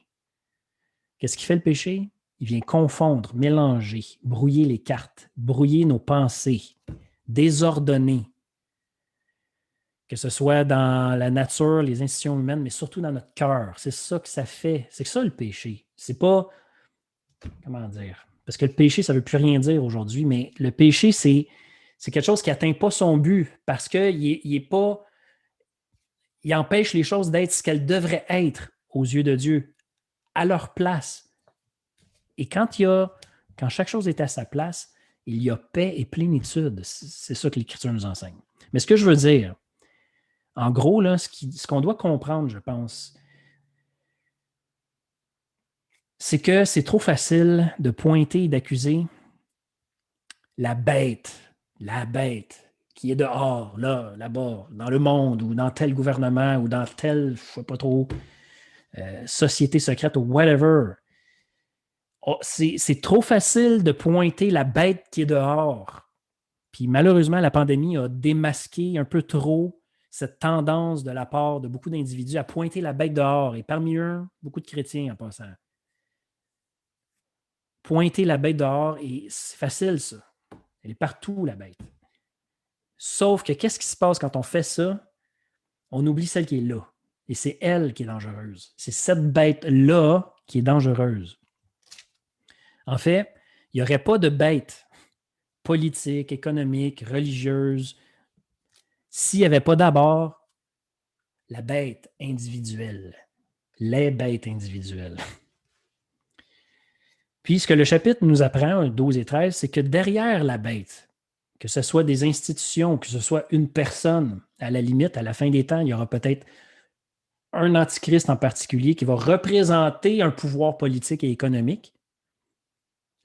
Qu'est-ce qui fait le péché? Il vient confondre, mélanger, brouiller les cartes, brouiller nos pensées, désordonner. Que ce soit dans la nature, les institutions humaines, mais surtout dans notre cœur. C'est ça que ça fait. C'est ça le péché. C'est pas... Comment dire? Parce que le péché, ça ne veut plus rien dire aujourd'hui, mais le péché, c'est quelque chose qui n'atteint pas son but parce qu'il est pas... Il empêche les choses d'être ce qu'elles devraient être aux yeux de Dieu, à leur place. Et quand chaque chose est à sa place, il y a paix et plénitude. C'est ça que l'Écriture nous enseigne. Mais ce que je veux dire, en gros, là, ce qu'on doit comprendre, je pense, c'est que c'est trop facile de pointer et d'accuser la bête qui est dehors, là, là-bas, dans le monde, ou dans tel gouvernement, ou dans telle, je ne sais pas trop, société secrète, ou whatever. Oh, c'est trop facile de pointer la bête qui est dehors. Puis malheureusement, la pandémie a démasqué un peu trop cette tendance de la part de beaucoup d'individus à pointer la bête dehors. Et parmi eux, beaucoup de chrétiens en passant. Pointer la bête dehors, et c'est facile ça. Elle est partout, la bête. Sauf que qu'est-ce qui se passe quand on fait ça? On oublie celle qui est là. Et c'est elle qui est dangereuse. C'est cette bête-là qui est dangereuse. En fait, il n'y aurait pas de bête politique, économique, religieuse s'il n'y avait pas d'abord la bête individuelle. Les bêtes individuelles. Puis ce que le chapitre nous apprend, 12 et 13, c'est que derrière la bête, que ce soit des institutions, que ce soit une personne, à la limite, à la fin des temps, il y aura peut-être un antichrist en particulier qui va représenter un pouvoir politique et économique,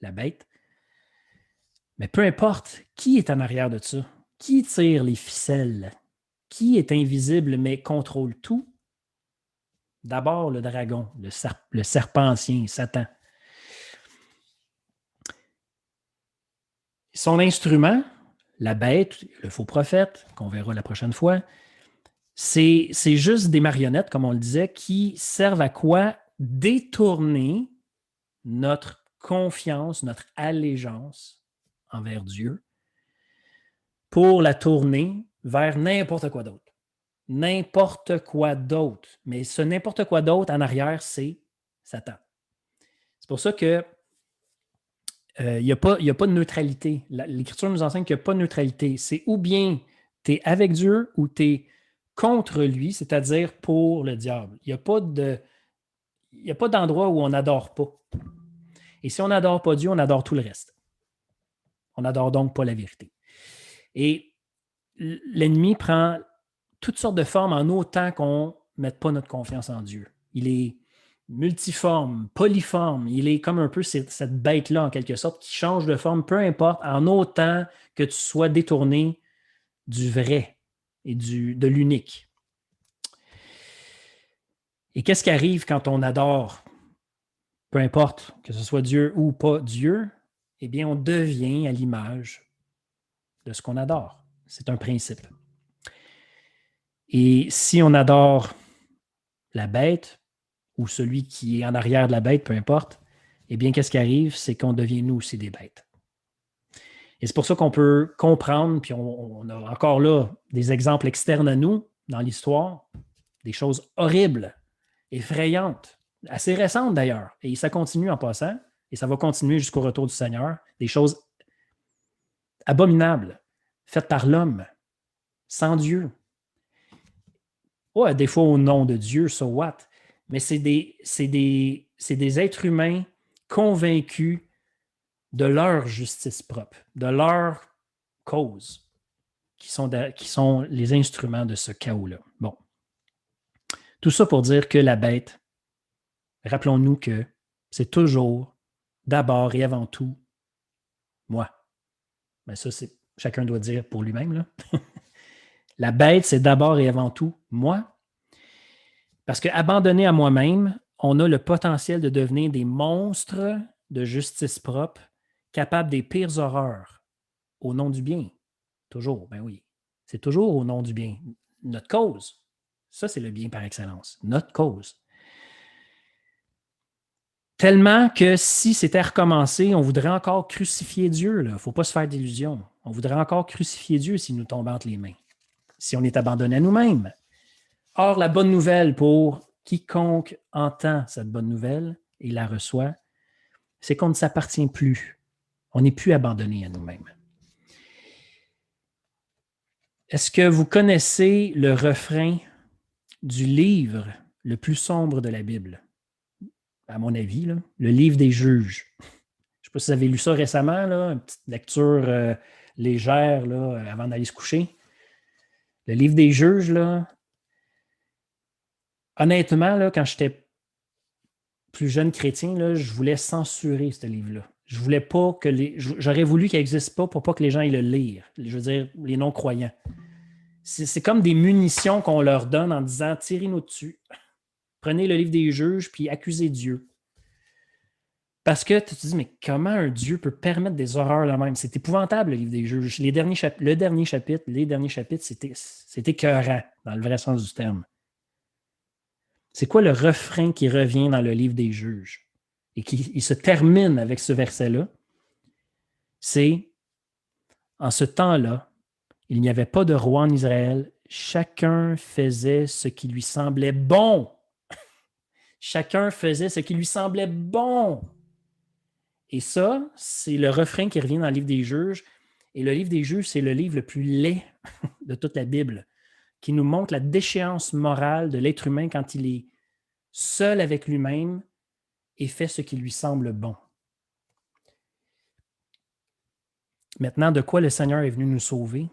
la bête. Mais peu importe qui est en arrière de ça, qui tire les ficelles, qui est invisible mais contrôle tout, d'abord le dragon, le serpent ancien, Satan. Son instrument, la bête, le faux prophète, qu'on verra la prochaine fois, c'est juste des marionnettes, comme on le disait, qui servent à quoi? Détourner notre confiance, notre allégeance envers Dieu pour la tourner vers n'importe quoi d'autre. N'importe quoi d'autre. Mais ce n'importe quoi d'autre en arrière, c'est Satan. C'est pour ça que il n'y a pas de neutralité. L'Écriture nous enseigne qu'il n'y a pas de neutralité. C'est ou bien tu es avec Dieu ou tu es contre lui, c'est-à-dire pour le diable. Il n'y a pas d'endroit où on n'adore pas. Et si on n'adore pas Dieu, on adore tout le reste. On n'adore donc pas la vérité. Et l'ennemi prend toutes sortes de formes en autant qu'on ne mette pas notre confiance en Dieu. Il est multiforme, polyforme. Il est comme un peu cette bête-là, en quelque sorte, qui change de forme, peu importe, en autant que tu sois détourné du vrai et de l'unique. Et qu'est-ce qui arrive quand on adore, peu importe, que ce soit Dieu ou pas Dieu, eh bien, on devient à l'image de ce qu'on adore. C'est un principe. Et si on adore la bête ou celui qui est en arrière de la bête, peu importe, eh bien, qu'est-ce qui arrive? C'est qu'on devient nous aussi des bêtes. Et c'est pour ça qu'on peut comprendre, puis on a encore là des exemples externes à nous dans l'histoire, des choses horribles, effrayantes, assez récentes d'ailleurs. Et ça continue en passant, et ça va continuer jusqu'au retour du Seigneur. Des choses abominables, faites par l'homme, sans Dieu. Ouais, des fois au nom de Dieu, so what? Mais c'est des êtres humains convaincus de leur justice propre, de leur cause, qui sont les instruments de ce chaos-là. Bon. Tout ça pour dire que la bête, rappelons-nous que c'est toujours, d'abord et avant tout, moi. Mais ça, chacun doit dire pour lui-même, là. La bête, c'est d'abord et avant tout moi. Parce qu'abandonné à moi-même, on a le potentiel de devenir des monstres de justice propre, capables des pires horreurs, au nom du bien. Toujours, ben oui. C'est toujours au nom du bien. Notre cause. Ça, c'est le bien par excellence. Notre cause. Tellement que si c'était recommencé, on voudrait encore crucifier Dieu. Il ne faut pas se faire d'illusions. On voudrait encore crucifier Dieu s'il nous tombe entre les mains. Si on est abandonné à nous-mêmes. Or, la bonne nouvelle pour quiconque entend cette bonne nouvelle et la reçoit, c'est qu'on ne s'appartient plus. On n'est plus abandonné à nous-mêmes. Est-ce que vous connaissez le refrain du livre le plus sombre de la Bible? À mon avis, là, le livre des juges. Je ne sais pas si vous avez lu ça récemment, là, une petite lecture légère là, avant d'aller se coucher. Le livre des juges, là, honnêtement, là, quand j'étais plus jeune chrétien, là, je voulais censurer ce livre-là. Je voulais pas que j'aurais voulu qu'il n'existe pas pour pas que les gens aillent le lire. Je veux dire, les non-croyants. C'est comme des munitions qu'on leur donne en disant « Tirez-nous dessus. Prenez le livre des juges puis accusez Dieu. » Parce que tu te dis « Mais comment un Dieu peut permettre des horreurs là même? » C'est épouvantable, le livre des juges. Les derniers chapitres, c'était écœurant, dans le vrai sens du terme. C'est quoi le refrain qui revient dans le livre des juges? Et qui se termine avec ce verset-là? C'est « En ce temps-là, il n'y avait pas de roi en Israël. Chacun faisait ce qui lui semblait bon. » Chacun faisait ce qui lui semblait bon. Et ça, c'est le refrain qui revient dans le livre des juges. Et le livre des juges, c'est le livre le plus laid de toute la Bible, qui nous montre la déchéance morale de l'être humain quand il est seul avec lui-même et fait ce qui lui semble bon. Maintenant, de quoi le Seigneur est venu nous sauver?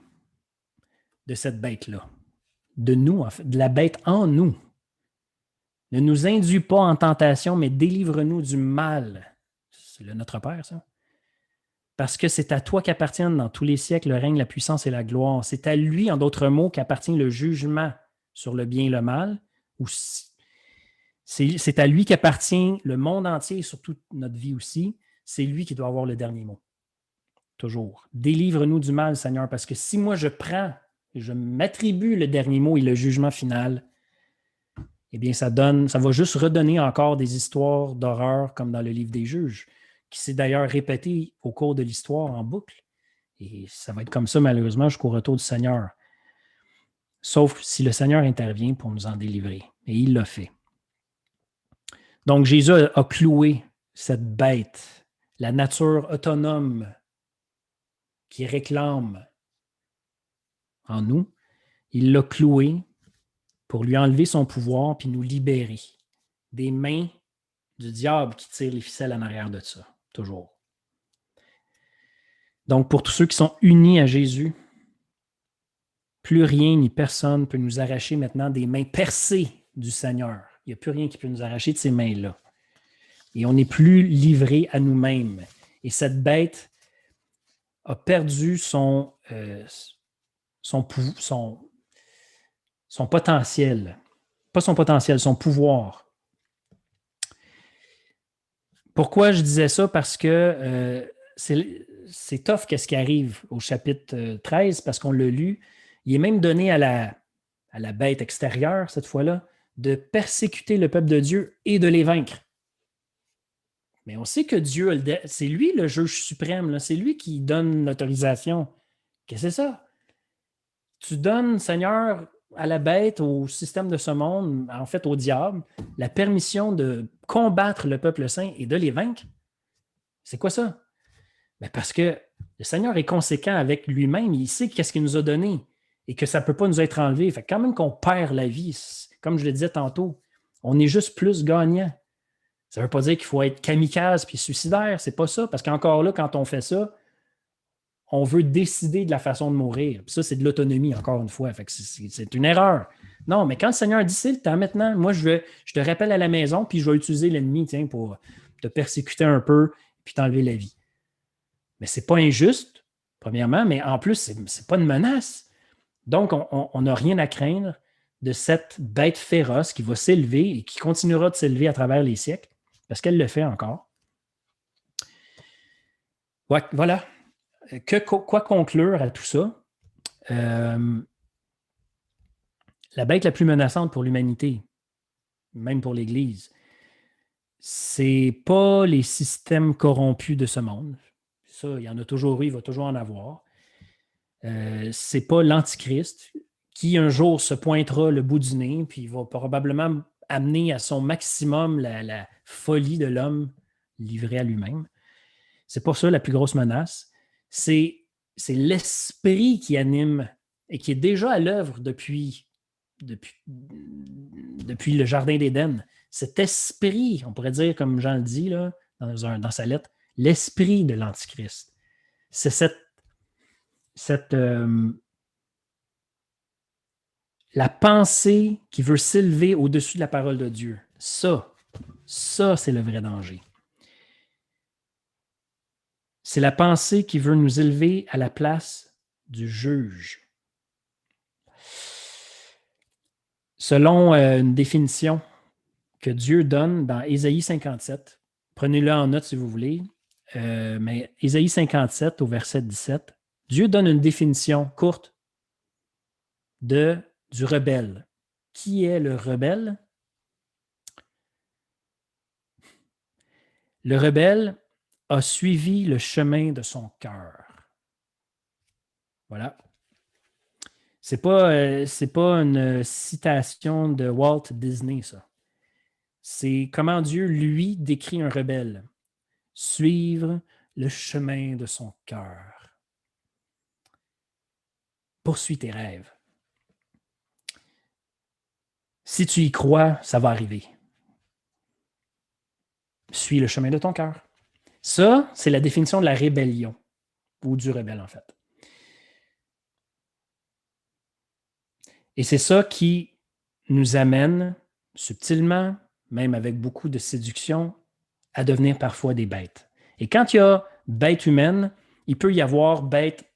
De cette bête-là. De nous, en fait, de la bête en nous. Ne nous induis pas en tentation, mais délivre-nous du mal. C'est le Notre Père, ça. Parce que c'est à toi qu'appartiennent dans tous les siècles le règne, la puissance et la gloire. C'est à lui, en d'autres mots, qu'appartient le jugement sur le bien et le mal. C'est à lui qu'appartient le monde entier et surtout notre vie aussi. C'est lui qui doit avoir le dernier mot. Toujours. Délivre-nous du mal, Seigneur, parce que si moi je prends et je m'attribue le dernier mot et le jugement final, eh bien, ça va juste redonner encore des histoires d'horreur comme dans le livre des juges, qui s'est d'ailleurs répété au cours de l'histoire en boucle. Et ça va être comme ça, malheureusement, jusqu'au retour du Seigneur. sauf si le Seigneur intervient pour nous en délivrer. Et il l'a fait. Donc, Jésus a cloué cette bête, la nature autonome qui réclame en nous. Il l'a cloué pour lui enlever son pouvoir puis nous libérer des mains du diable qui tire les ficelles en arrière de ça, toujours. Donc, pour tous ceux qui sont unis à Jésus, plus rien ni personne ne peut nous arracher maintenant des mains percées du Seigneur. Il n'y a plus rien qui peut nous arracher de ces mains-là. Et on n'est plus livré à nous-mêmes. Et cette bête a perdu son potentiel. Pas son potentiel, son pouvoir. Pourquoi je disais ça? Parce que c'est tough qu'est-ce qui arrive au chapitre 13, parce qu'on l'a lu. Il est même donné à la bête extérieure, cette fois-là, de persécuter le peuple de Dieu et de les vaincre. Mais on sait que Dieu, c'est lui le juge suprême, là. C'est lui qui donne l'autorisation. Qu'est-ce que c'est ça? Tu donnes, Seigneur, à la bête, au système de ce monde, en fait au diable, la permission de combattre le peuple saint et de les vaincre. C'est quoi ça? Ben parce que le Seigneur est conséquent avec lui-même, il sait qu'est-ce qu'il nous a donné et que ça ne peut pas nous être enlevé. Fait que quand même qu'on perd la vie, comme je le disais tantôt, on est juste plus gagnant. Ça ne veut pas dire qu'il faut être kamikaze puis suicidaire, c'est pas ça. Parce qu'encore là, quand on fait ça, on veut décider de la façon de mourir. Puis ça, c'est de l'autonomie, encore une fois. Fait que c'est une erreur. Non, mais quand le Seigneur dit c'est le temps maintenant, moi, je te rappelle à la maison, puis je vais utiliser l'ennemi pour te persécuter un peu puis t'enlever la vie. Mais c'est pas injuste, premièrement, mais en plus, c'est pas une menace. Donc, on n'a rien à craindre de cette bête féroce qui va s'élever et qui continuera de s'élever à travers les siècles, parce qu'elle le fait encore. Ouais, voilà. Quoi conclure à tout ça? La bête la plus menaçante pour l'humanité, même pour l'Église, c'est pas les systèmes corrompus de ce monde. Ça, il y en a toujours eu, il va toujours en avoir. C'est pas l'Antichrist qui un jour se pointera le bout du nez, puis va probablement amener à son maximum la folie de l'homme livré à lui-même. C'est pas ça la plus grosse menace. C'est l'esprit qui anime et qui est déjà à l'œuvre depuis le Jardin d'Éden. Cet esprit, on pourrait dire, comme Jean le dit là, dans sa lettre, l'esprit de l'Antichrist. C'est la pensée qui veut s'élever au-dessus de la parole de Dieu. Ça, c'est le vrai danger. C'est la pensée qui veut nous élever à la place du juge. Selon une définition que Dieu donne dans Ésaïe 57, prenez-le en note si vous voulez, mais Ésaïe 57 au verset 17, Dieu donne une définition courte du rebelle. Qui est le rebelle? Le rebelle a suivi le chemin de son cœur. Voilà. C'est pas une citation de Walt Disney, ça. C'est comment Dieu, lui, décrit un rebelle. Suivre le chemin de son cœur. Poursuis tes rêves. Si tu y crois, ça va arriver. Suis le chemin de ton cœur. Ça, c'est la définition de la rébellion, ou du rebelle, en fait. Et c'est ça qui nous amène subtilement, même avec beaucoup de séduction, à devenir parfois des bêtes. Et quand il y a bête humaine, il peut y avoir bête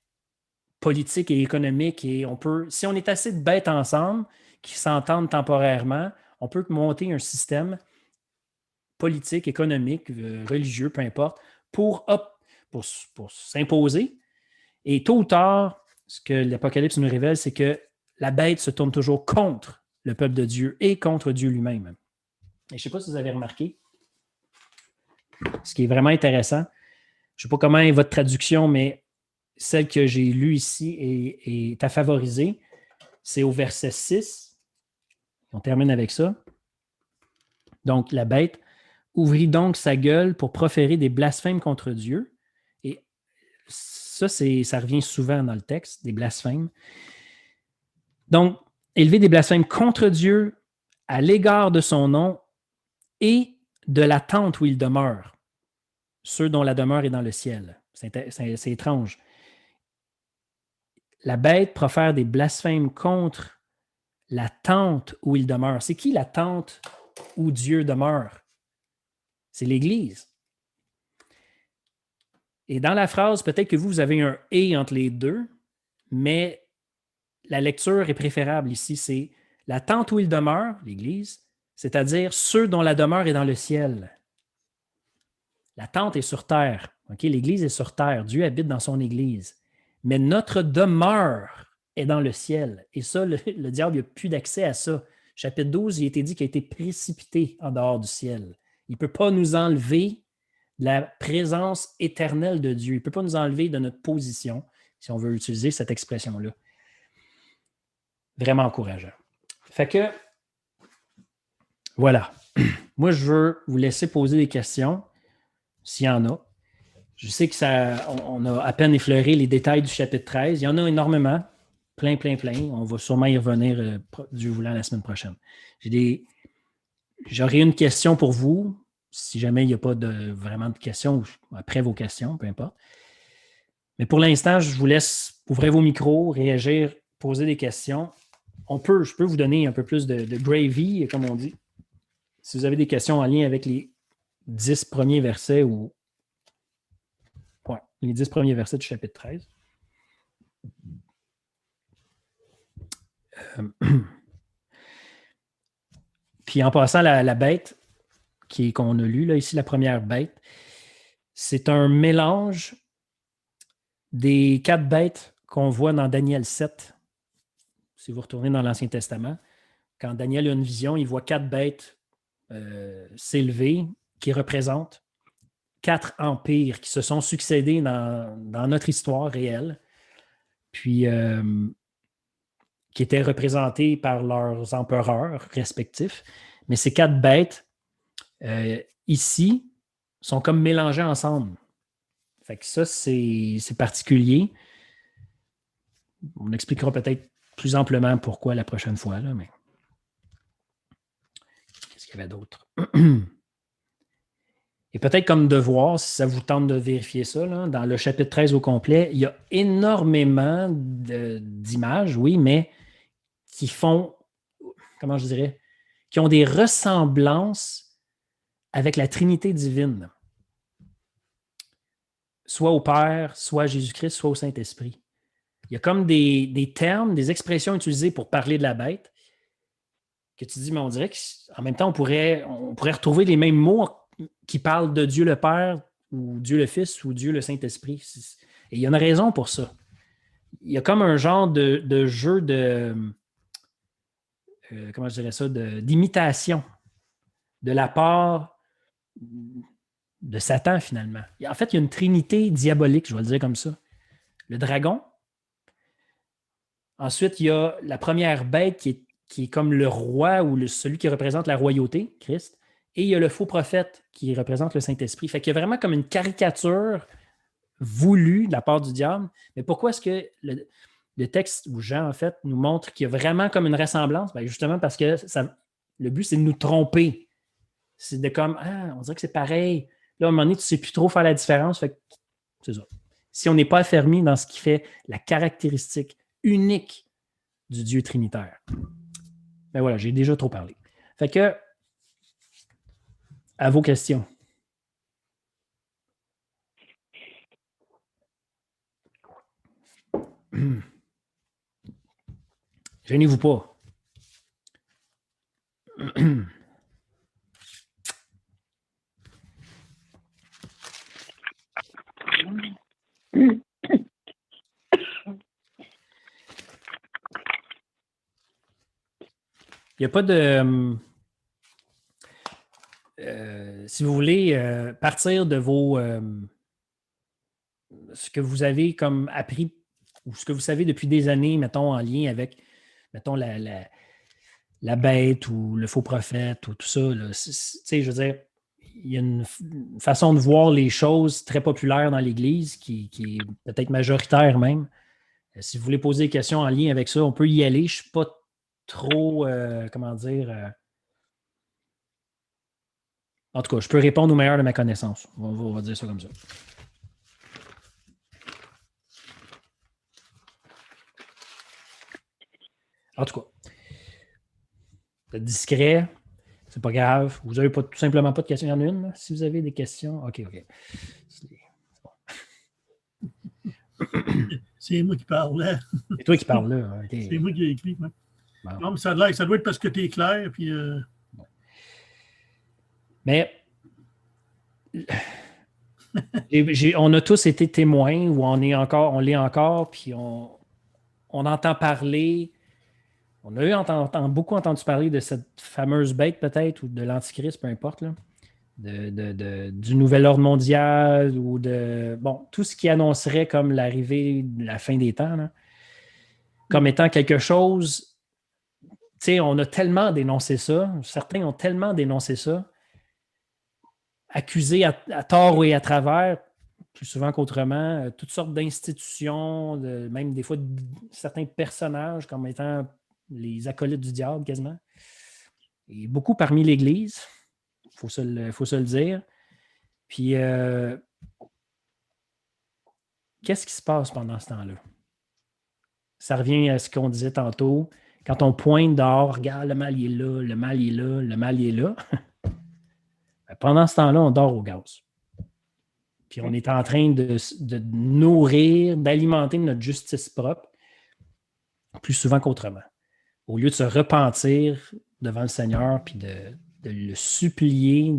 politique et économique. Et si on est assez de bêtes ensemble, qui s'entendent temporairement, on peut monter un système politique, économique, religieux, peu importe, pour s'imposer. Et tôt ou tard, ce que l'Apocalypse nous révèle, c'est que la bête se tourne toujours contre le peuple de Dieu et contre Dieu lui-même. Et je ne sais pas si vous avez remarqué, ce qui est vraiment intéressant, je ne sais pas comment est votre traduction, mais celle que j'ai lue ici est à favoriser. c'est au verset 6. On termine avec ça. Donc, la bête ouvrit donc sa gueule pour proférer des blasphèmes contre Dieu. Et ça, ça revient souvent dans le texte, des blasphèmes. Donc, élever des blasphèmes contre Dieu à l'égard de son nom et de la tente où il demeure, ceux dont la demeure est dans le ciel. C'est étrange. La bête profère des blasphèmes contre la tente où il demeure. C'est qui la tente où Dieu demeure? C'est l'Église. Et dans la phrase, peut-être que vous avez un « et » entre les deux, mais la lecture est préférable ici. C'est la tente où il demeure, l'Église, c'est-à-dire ceux dont la demeure est dans le ciel. La tente est sur terre. Okay? L'Église est sur terre. Dieu habite dans son Église. Mais notre demeure est dans le ciel. Et ça, le diable n'a plus d'accès à ça. Chapitre 12, il a été dit qu'il a été précipité en dehors du ciel. Il ne peut pas nous enlever de la présence éternelle de Dieu. Il ne peut pas nous enlever de notre position, si on veut utiliser cette expression-là. Vraiment encourageant. Fait que, voilà. Moi, je veux vous laisser poser des questions, s'il y en a. Je sais on a à peine effleuré les détails du chapitre 13. Il y en a énormément. Plein. On va sûrement y revenir, Dieu voulant, la semaine prochaine. J'aurai une question pour vous, si jamais il n'y a pas vraiment de questions, après vos questions, peu importe. Mais pour l'instant, je vous laisse ouvrir vos micros, réagir, poser des questions. Je peux vous donner un peu plus de gravy, comme on dit. Si vous avez des questions en lien avec les 10 premiers versets ou les 10 premiers versets du chapitre 13. Puis en passant, la bête qu'on a lue, là, ici, la première bête, c'est un mélange des 4 bêtes qu'on voit dans Daniel 7. Si vous retournez dans l'Ancien Testament, quand Daniel a une vision, il voit 4 bêtes s'élever qui représentent 4 empires qui se sont succédés dans notre histoire réelle, puis qui étaient représentés par leurs empereurs respectifs. Mais ces 4 bêtes, ici, sont comme mélangées ensemble. Fait que ça, c'est particulier. On expliquera peut-être plus amplement pourquoi la prochaine fois, là, mais qu'est-ce qu'il y avait d'autre? Et peut-être comme devoir, si ça vous tente de vérifier ça, là, dans le chapitre 13 au complet, il y a énormément d'images, oui, mais qui font, comment je dirais, qui ont des ressemblances avec la Trinité divine. Soit au Père, soit à Jésus-Christ, soit au Saint-Esprit. Il y a comme des termes, des expressions utilisées pour parler de la bête que tu dis, mais on dirait qu'en même temps, on pourrait retrouver les mêmes mots qui parlent de Dieu le Père ou Dieu le Fils ou Dieu le Saint-Esprit. Et il y a une raison pour ça. Il y a comme un genre de jeu de... comment je dirais ça? D'imitation de la part de Satan, finalement. En fait, il y a une trinité diabolique, je vais le dire comme ça. Le dragon. Ensuite, il y a la première bête qui est comme le roi ou celui qui représente la royauté, Christ. Et il y a le faux prophète qui représente le Saint-Esprit. Fait qu'il y a vraiment comme une caricature voulue de la part du diable. Mais pourquoi est-ce que le texte où Jean, en fait, nous montre qu'il y a vraiment comme une ressemblance? Bien, justement parce que le but, c'est de nous tromper. C'est de comme, on dirait que c'est pareil. Là, à un moment donné, tu ne sais plus trop faire la différence. Fait que c'est ça. Si on n'est pas affermi dans ce qui fait la caractéristique unique du Dieu trinitaire. Mais voilà, j'ai déjà trop parlé. Fait que, à vos questions. Gênez-vous pas. Il n'y a pas de... si vous voulez partir de ce que vous avez comme appris ou ce que vous savez depuis des années, mettons, en lien avec mettons, la bête ou le faux prophète ou tout ça. Tu sais, je veux dire, il y a une façon de voir les choses très populaire dans l'Église qui est peut-être majoritaire même. Si vous voulez poser des questions en lien avec ça, on peut y aller. Je ne suis pas trop, comment dire... en tout cas, je peux répondre au meilleur de ma connaissance. On va dire ça comme ça. En tout cas, c'est discret, c'est pas grave. Vous n'avez tout simplement pas de questions. Il y en a une, là? Si vous avez des questions, OK. C'est moi qui parle là. C'est toi qui parles là. Okay. C'est moi qui ai écrit. Ouais. Bon. Non, mais ça doit être parce que tu es clair. Puis, Mais on a tous été témoins ou on l'est encore, puis on entend parler. On a beaucoup entendu parler de cette fameuse bête, peut-être, ou de l'Antichrist, peu importe, là, du nouvel ordre mondial ou de tout ce qui annoncerait comme l'arrivée de la fin des temps, là, comme étant quelque chose. Tu sais, on a tellement dénoncé ça, certains ont tellement dénoncé ça, accusés à tort et à travers, plus souvent qu'autrement, toutes sortes d'institutions, même des fois certains personnages comme étant les acolytes du diable quasiment. Et beaucoup parmi l'Église, il faut se le dire. Puis, qu'est-ce qui se passe pendant ce temps-là? Ça revient à ce qu'on disait tantôt. Quand on pointe dehors, regarde, le mal il est là, le mal il est là, le mal il est là. Pendant ce temps-là, on dort au gaz. Puis on est en train de nourrir, d'alimenter notre justice propre plus souvent qu'autrement. Au lieu de se repentir devant le Seigneur puis de le supplier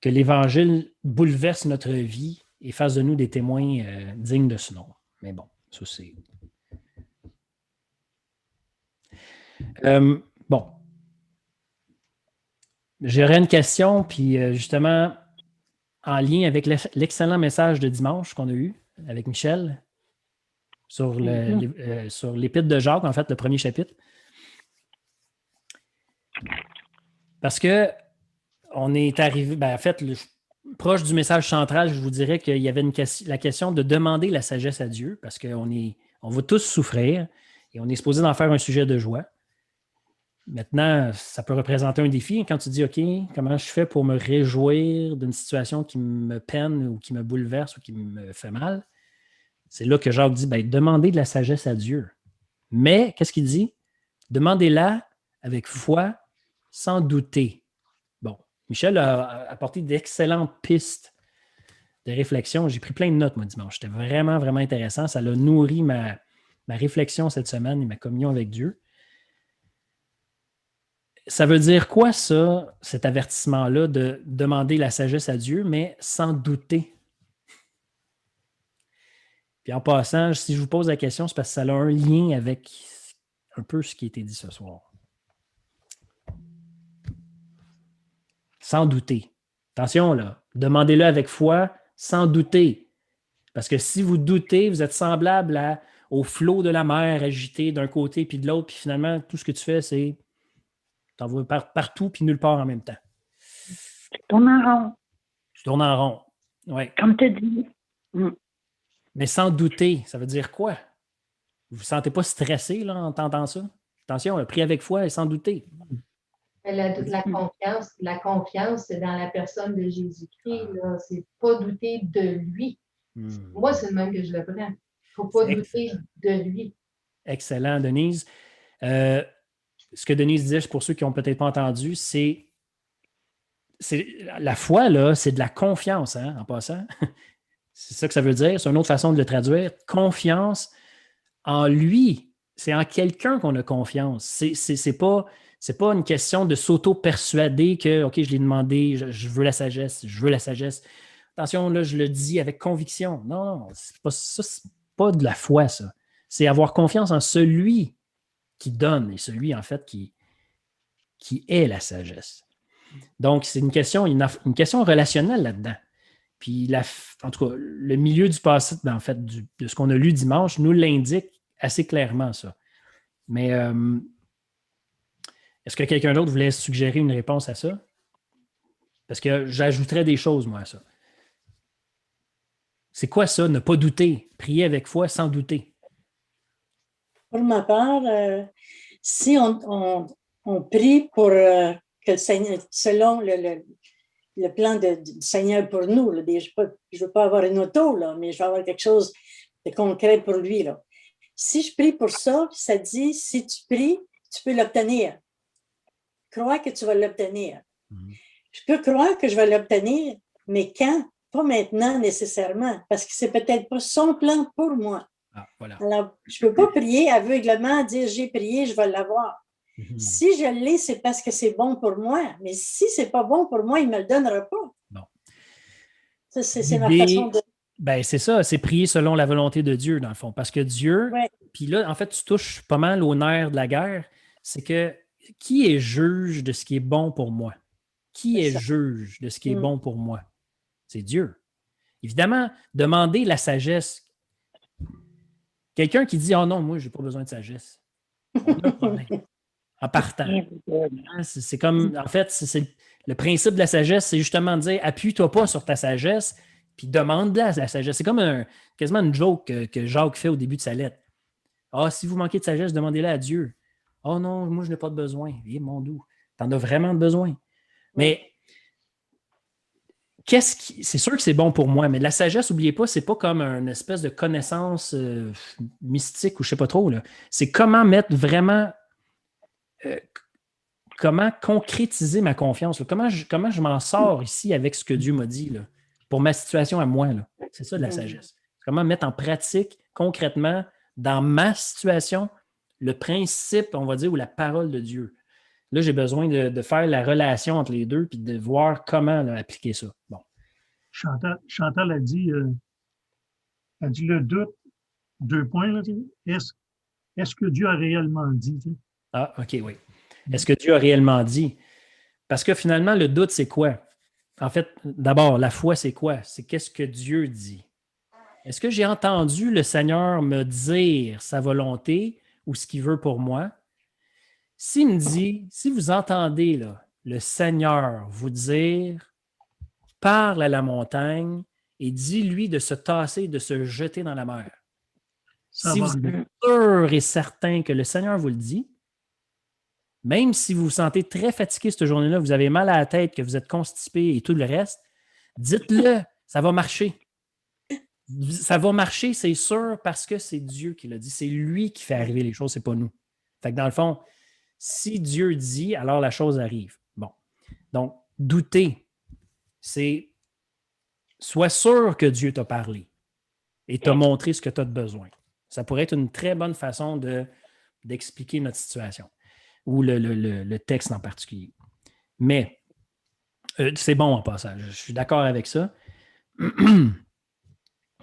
que l'Évangile bouleverse notre vie et fasse de nous des témoins dignes de ce nom. Mais bon, ça c'est... bon. J'aurais une question, puis justement, en lien avec l'excellent message de dimanche qu'on a eu avec Michel sur l'Épître de Jacques, en fait, le premier chapitre. Parce que on est arrivé, en fait, proche du message central, je vous dirais qu'il y avait la question de demander la sagesse à Dieu, parce qu'on va tous souffrir et on est supposé d'en faire un sujet de joie. Maintenant, ça peut représenter un défi quand tu dis, OK, comment je fais pour me réjouir d'une situation qui me peine ou qui me bouleverse ou qui me fait mal? C'est là que Jacques dit, demandez de la sagesse à Dieu. Mais, qu'est-ce qu'il dit? Demandez-la avec foi, sans douter. Bon, Michel a apporté d'excellentes pistes de réflexion. J'ai pris plein de notes, moi, dimanche. C'était vraiment, vraiment intéressant. Ça a nourri ma réflexion cette semaine et ma communion avec Dieu. Ça veut dire quoi, ça, cet avertissement-là de demander la sagesse à Dieu, mais sans douter? Puis en passant, si je vous pose la question, c'est parce que ça a un lien avec un peu ce qui a été dit ce soir. Sans douter. Attention, là. Demandez-le avec foi, sans douter. Parce que si vous doutez, vous êtes semblable au flot de la mer agité d'un côté puis de l'autre, puis finalement, tout ce que tu fais, c'est t'en vas partout puis nulle part en même temps. Tu tournes en rond. Tu tournes en rond. Oui. Comme tu dis. Mais sans douter, ça veut dire quoi? Vous ne vous sentez pas stressé là, en entendant ça? Attention, pris avec foi et sans douter. La confiance, c'est dans la personne de Jésus-Christ. C'est pas douter de lui. Moi, c'est le même que je le prends. Il ne faut pas douter de lui. Excellent, Denise. Ce que Denise disait, pour ceux qui n'ont peut-être pas entendu, c'est la foi, là, c'est de la confiance, hein, en passant. C'est ça que ça veut dire. C'est une autre façon de le traduire. Confiance en lui. C'est en quelqu'un qu'on a confiance. C'est pas une question de s'auto-persuader que, OK, je l'ai demandé, je veux la sagesse, je veux la sagesse. Attention, là, je le dis avec conviction. Non, c'est pas de la foi, ça. C'est avoir confiance en celui qui donne et celui, en fait, qui est la sagesse. Donc, c'est une question relationnelle là-dedans. Puis, en tout cas, le milieu du passé, en fait, de ce qu'on a lu dimanche, nous l'indique assez clairement ça. Mais est-ce que quelqu'un d'autre voulait suggérer une réponse à ça? Parce que j'ajouterais des choses, moi, à ça. C'est quoi ça, ne pas douter? Prier avec foi sans douter. Pour ma part, si on prie pour que le Seigneur, selon le plan du Seigneur pour nous, là, je ne veux pas avoir une auto, là, mais je veux avoir quelque chose de concret pour lui. Là. Si je prie pour ça, ça dit, si tu pries, tu peux l'obtenir. Crois que tu vas l'obtenir. Je peux croire que je vais l'obtenir, mais quand? Pas maintenant nécessairement, parce que c'est peut-être pas son plan pour moi. Ah, voilà. Alors, je ne peux pas prier aveuglément, dire j'ai prié, je vais l'avoir. Si je l'ai, c'est parce que c'est bon pour moi. Mais si ce n'est pas bon pour moi, il ne me le donnera pas. Bon. Ça, c'est ma façon de... Ben, c'est ça, c'est prier selon la volonté de Dieu, dans le fond. Parce que Dieu, puis là, en fait, tu touches pas mal au nerf de la guerre, c'est que qui est juge de ce qui est bon pour moi? Qui est juge de ce qui est bon pour moi? C'est Dieu. Évidemment, demander la sagesse. Quelqu'un qui dit « Oh non, moi, je n'ai pas besoin de sagesse. » On a un problème. En partant. C'est comme, en fait, le principe de la sagesse, c'est justement de dire « Appuie-toi pas sur ta sagesse, puis demande-la la sagesse. » C'est comme quasiment une joke que Jacques fait au début de sa lettre. « Ah, si vous manquez de sagesse, demandez-la à Dieu. »« Oh non, moi, je n'ai pas de besoin. » Eh, mon doux, tu en as vraiment besoin. Mais c'est sûr que c'est bon pour moi, mais la sagesse, n'oubliez pas, c'est pas comme une espèce de connaissance mystique ou je sais pas trop. Là. C'est comment mettre vraiment, comment concrétiser ma confiance. Là. Comment je m'en sors ici avec ce que Dieu m'a dit là, pour ma situation à moi. Là. C'est ça de la sagesse. Comment mettre en pratique concrètement dans ma situation le principe, on va dire, ou la parole de Dieu. Là, j'ai besoin de faire la relation entre les deux puis de voir comment là, appliquer ça. Bon. Chantal a dit le doute, 2 points, là, est-ce que Dieu a réellement dit? Tu sais? Ah, OK, oui. Est-ce que Dieu a réellement dit? Parce que finalement, le doute, c'est quoi? En fait, d'abord, la foi, c'est quoi? C'est qu'est-ce que Dieu dit? Est-ce que j'ai entendu le Seigneur me dire sa volonté ou ce qu'il veut pour moi? S'il me dit, si vous entendez là, le Seigneur vous dire, parle à la montagne et dis-lui de se tasser, de se jeter dans la mer. Si vous êtes sûr et certain que le Seigneur vous le dit, même si vous vous sentez très fatigué cette journée-là, vous avez mal à la tête, que vous êtes constipé et tout le reste, dites-le, ça va marcher. Ça va marcher, c'est sûr, parce que c'est Dieu qui l'a dit. C'est lui qui fait arriver les choses, c'est pas nous. Fait que dans le fond, si Dieu dit, alors la chose arrive. Bon. Donc, douter, c'est sois sûr que Dieu t'a parlé et t'a montré ce que tu as besoin. Ça pourrait être une très bonne façon d'expliquer notre situation ou le texte en particulier. Mais c'est bon en passage. Je suis d'accord avec ça.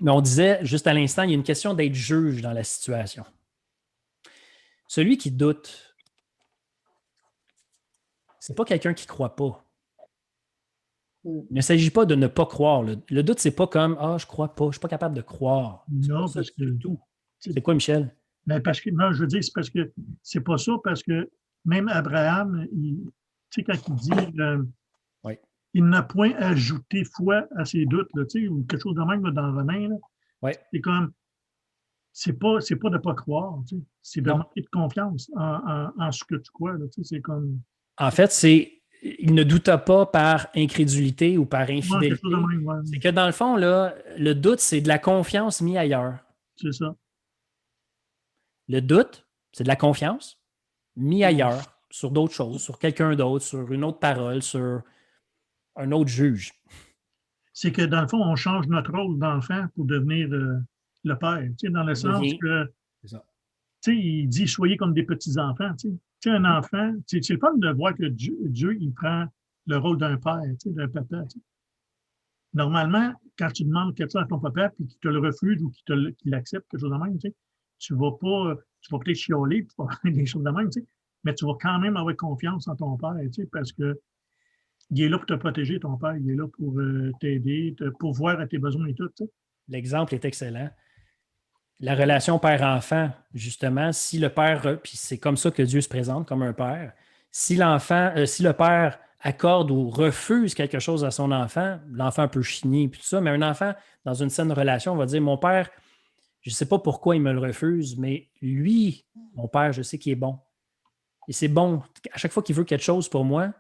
Mais on disait juste à l'instant, il y a une question d'être juge dans la situation. Celui qui doute, c'est pas quelqu'un qui ne croit pas. Il ne s'agit pas de ne pas croire. Le doute, c'est pas comme je ne crois pas, je ne suis pas capable de croire. Non, parce que. Tout. C'est quoi, Michel? Mais parce que, non, je veux dire, c'est parce que c'est pas ça, parce que même Abraham, tu sais, quand il dit il n'a point ajouté foi à ses doutes, là, tu sais, ou quelque chose de même là, dans Romain, c'est comme c'est pas de ne pas croire, tu sais, c'est de manquer de confiance en ce que tu crois. Là, tu sais, c'est comme. En fait, il ne douta pas par incrédulité ou par infidélité. C'est que dans le fond, là, le doute, c'est de la confiance mise ailleurs. C'est ça. Le doute, c'est de la confiance mise ailleurs, sur d'autres choses, sur quelqu'un d'autre, sur une autre parole, sur un autre juge. C'est que dans le fond, on change notre rôle d'enfant pour devenir le père, tu sais, dans le sens que, tu sais, il dit soyez comme des petits-enfants, tu sais, un enfant, c'est le fun de voir que Dieu, il prend le rôle d'un père, tu sais, d'un papa. Tu sais. Normalement, quand tu demandes quelque chose à ton papa puis qu'il te le refuse ou qu'il l'accepte, quelque chose de même, tu sais, tu vas peut-être chialer, tu vas faire des choses de même, tu sais, mais tu vas quand même avoir confiance en ton père, tu sais, parce que il est là pour te protéger, ton père. Il est là pour t'aider, pour voir à tes besoins et tout. Tu sais. L'exemple est excellent. la relation père-enfant, justement, si le père, puis c'est comme ça que Dieu se présente, comme un père, si le père accorde ou refuse quelque chose à son enfant, l'enfant peut chigner, puis tout ça, mais un enfant, dans une saine relation, va dire, mon père, je ne sais pas pourquoi il me le refuse, mais lui, mon père, je sais qu'il est bon. Et c'est bon, à chaque fois qu'il veut quelque chose pour moi,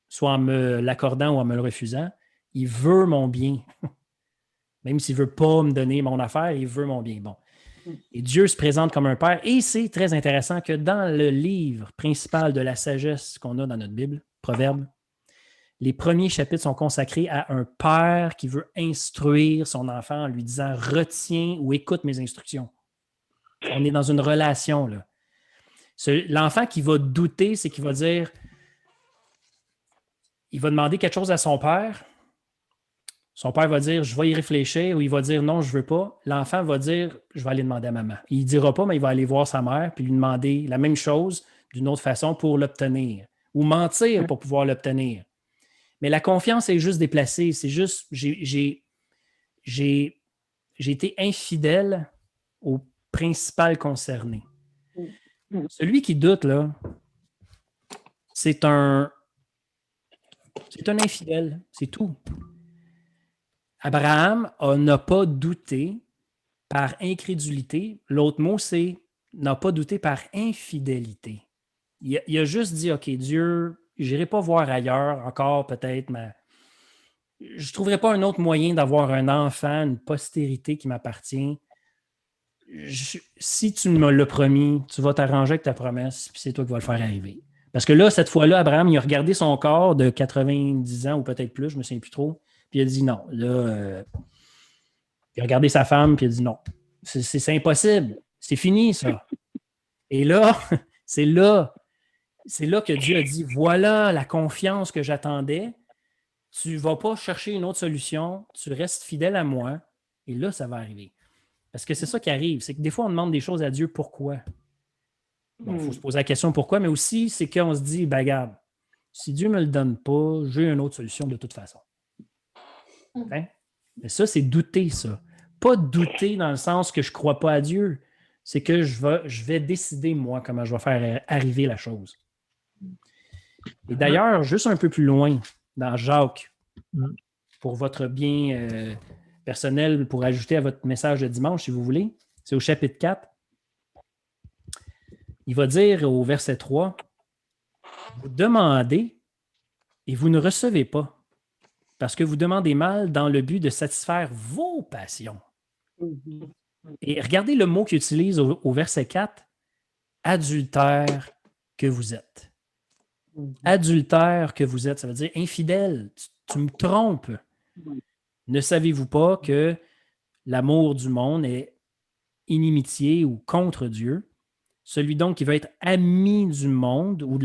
soit en me l'accordant ou en me le refusant, il veut mon bien. Même s'il ne veut pas me donner mon affaire, il veut mon bien. Bon. Et Dieu se présente comme un père. Et c'est très intéressant que dans le livre principal de la sagesse qu'on a dans notre Bible, Proverbes, les premiers chapitres sont consacrés à un père qui veut instruire son enfant en lui disant « Retiens ou écoute mes instructions ». On est dans une relation, là. L'enfant qui va douter, c'est qu'il va dire, il va demander quelque chose à son père. Son père va dire, je vais y réfléchir, ou il va dire, non, je ne veux pas. L'enfant va dire, je vais aller demander à maman. Il ne dira pas, mais il va aller voir sa mère puis lui demander la même chose d'une autre façon pour l'obtenir, ou mentir pour pouvoir l'obtenir. Mais la confiance est juste déplacée. C'est juste, j'ai été infidèle au principal concerné. Celui qui doute, là, c'est un infidèle, c'est tout. Abraham n'a pas douté par incrédulité. L'autre mot, c'est n'a pas douté par infidélité. Il a juste dit, OK, Dieu, je n'irai pas voir ailleurs, encore peut-être, mais je ne trouverai pas un autre moyen d'avoir un enfant, une postérité qui m'appartient. Si tu me l'as promis, tu vas t'arranger avec ta promesse, puis c'est toi qui vas le faire arriver. Parce que là, cette fois-là, Abraham, il a regardé son corps de 90 ans ou peut-être plus, je ne me souviens plus trop, puis il a dit non. Là, il a regardé sa femme, puis il a dit non. C'est impossible. C'est fini, ça. Et là, c'est là que Dieu a dit, voilà la confiance que j'attendais. Tu ne vas pas chercher une autre solution, tu restes fidèle à moi, et là, ça va arriver. Parce que c'est ça qui arrive, c'est que des fois, on demande des choses à Dieu, pourquoi? Bon, il faut se poser la question pourquoi, mais aussi, c'est qu'on se dit, ben regarde, si Dieu ne me le donne pas, j'ai une autre solution de toute façon. Hein? Mais ça, c'est douter, ça. Pas douter dans le sens que je ne crois pas à Dieu, c'est que je vais décider, moi, comment je vais faire arriver la chose. Et d'ailleurs, juste un peu plus loin, dans Jacques, pour votre bien personnel, pour ajouter à votre message de dimanche, si vous voulez, c'est au chapitre 4. Il va dire au verset 3, « Vous demandez et vous ne recevez pas, parce que vous demandez mal dans le but de satisfaire vos passions. » Et regardez le mot qu'il utilise au verset 4, « Adultère que vous êtes. » Adultère que vous êtes, ça veut dire infidèle, tu me trompes. Ne savez-vous pas que l'amour du monde est inimitié ou contre Dieu? Celui donc qui veut être ami du monde ou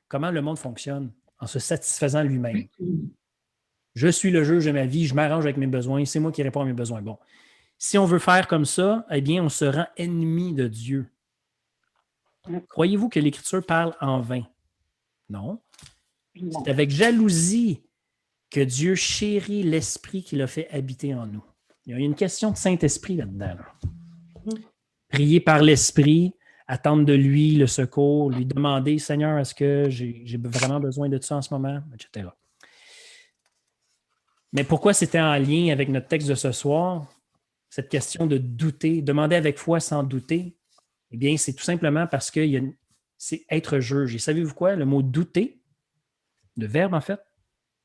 comment le monde fonctionne en se satisfaisant lui-même. Je suis le juge de ma vie, je m'arrange avec mes besoins, c'est moi qui réponds à mes besoins. Bon, si on veut faire comme ça, eh bien, on se rend ennemi de Dieu. Croyez-vous que l'Écriture parle en vain? Non. C'est avec jalousie que Dieu chérit l'Esprit qu'il a fait habiter en nous. Il y a une question de Saint-Esprit là-dedans. Prier par l'Esprit, attendre de lui le secours, lui demander, Seigneur, est-ce que j'ai vraiment besoin de ça en ce moment, etc. Mais pourquoi c'était en lien avec notre texte de ce soir, cette question de douter, demander avec foi sans douter? Eh bien, c'est tout simplement parce que c'est être juge. Et savez-vous quoi? Le mot douter, le verbe en fait,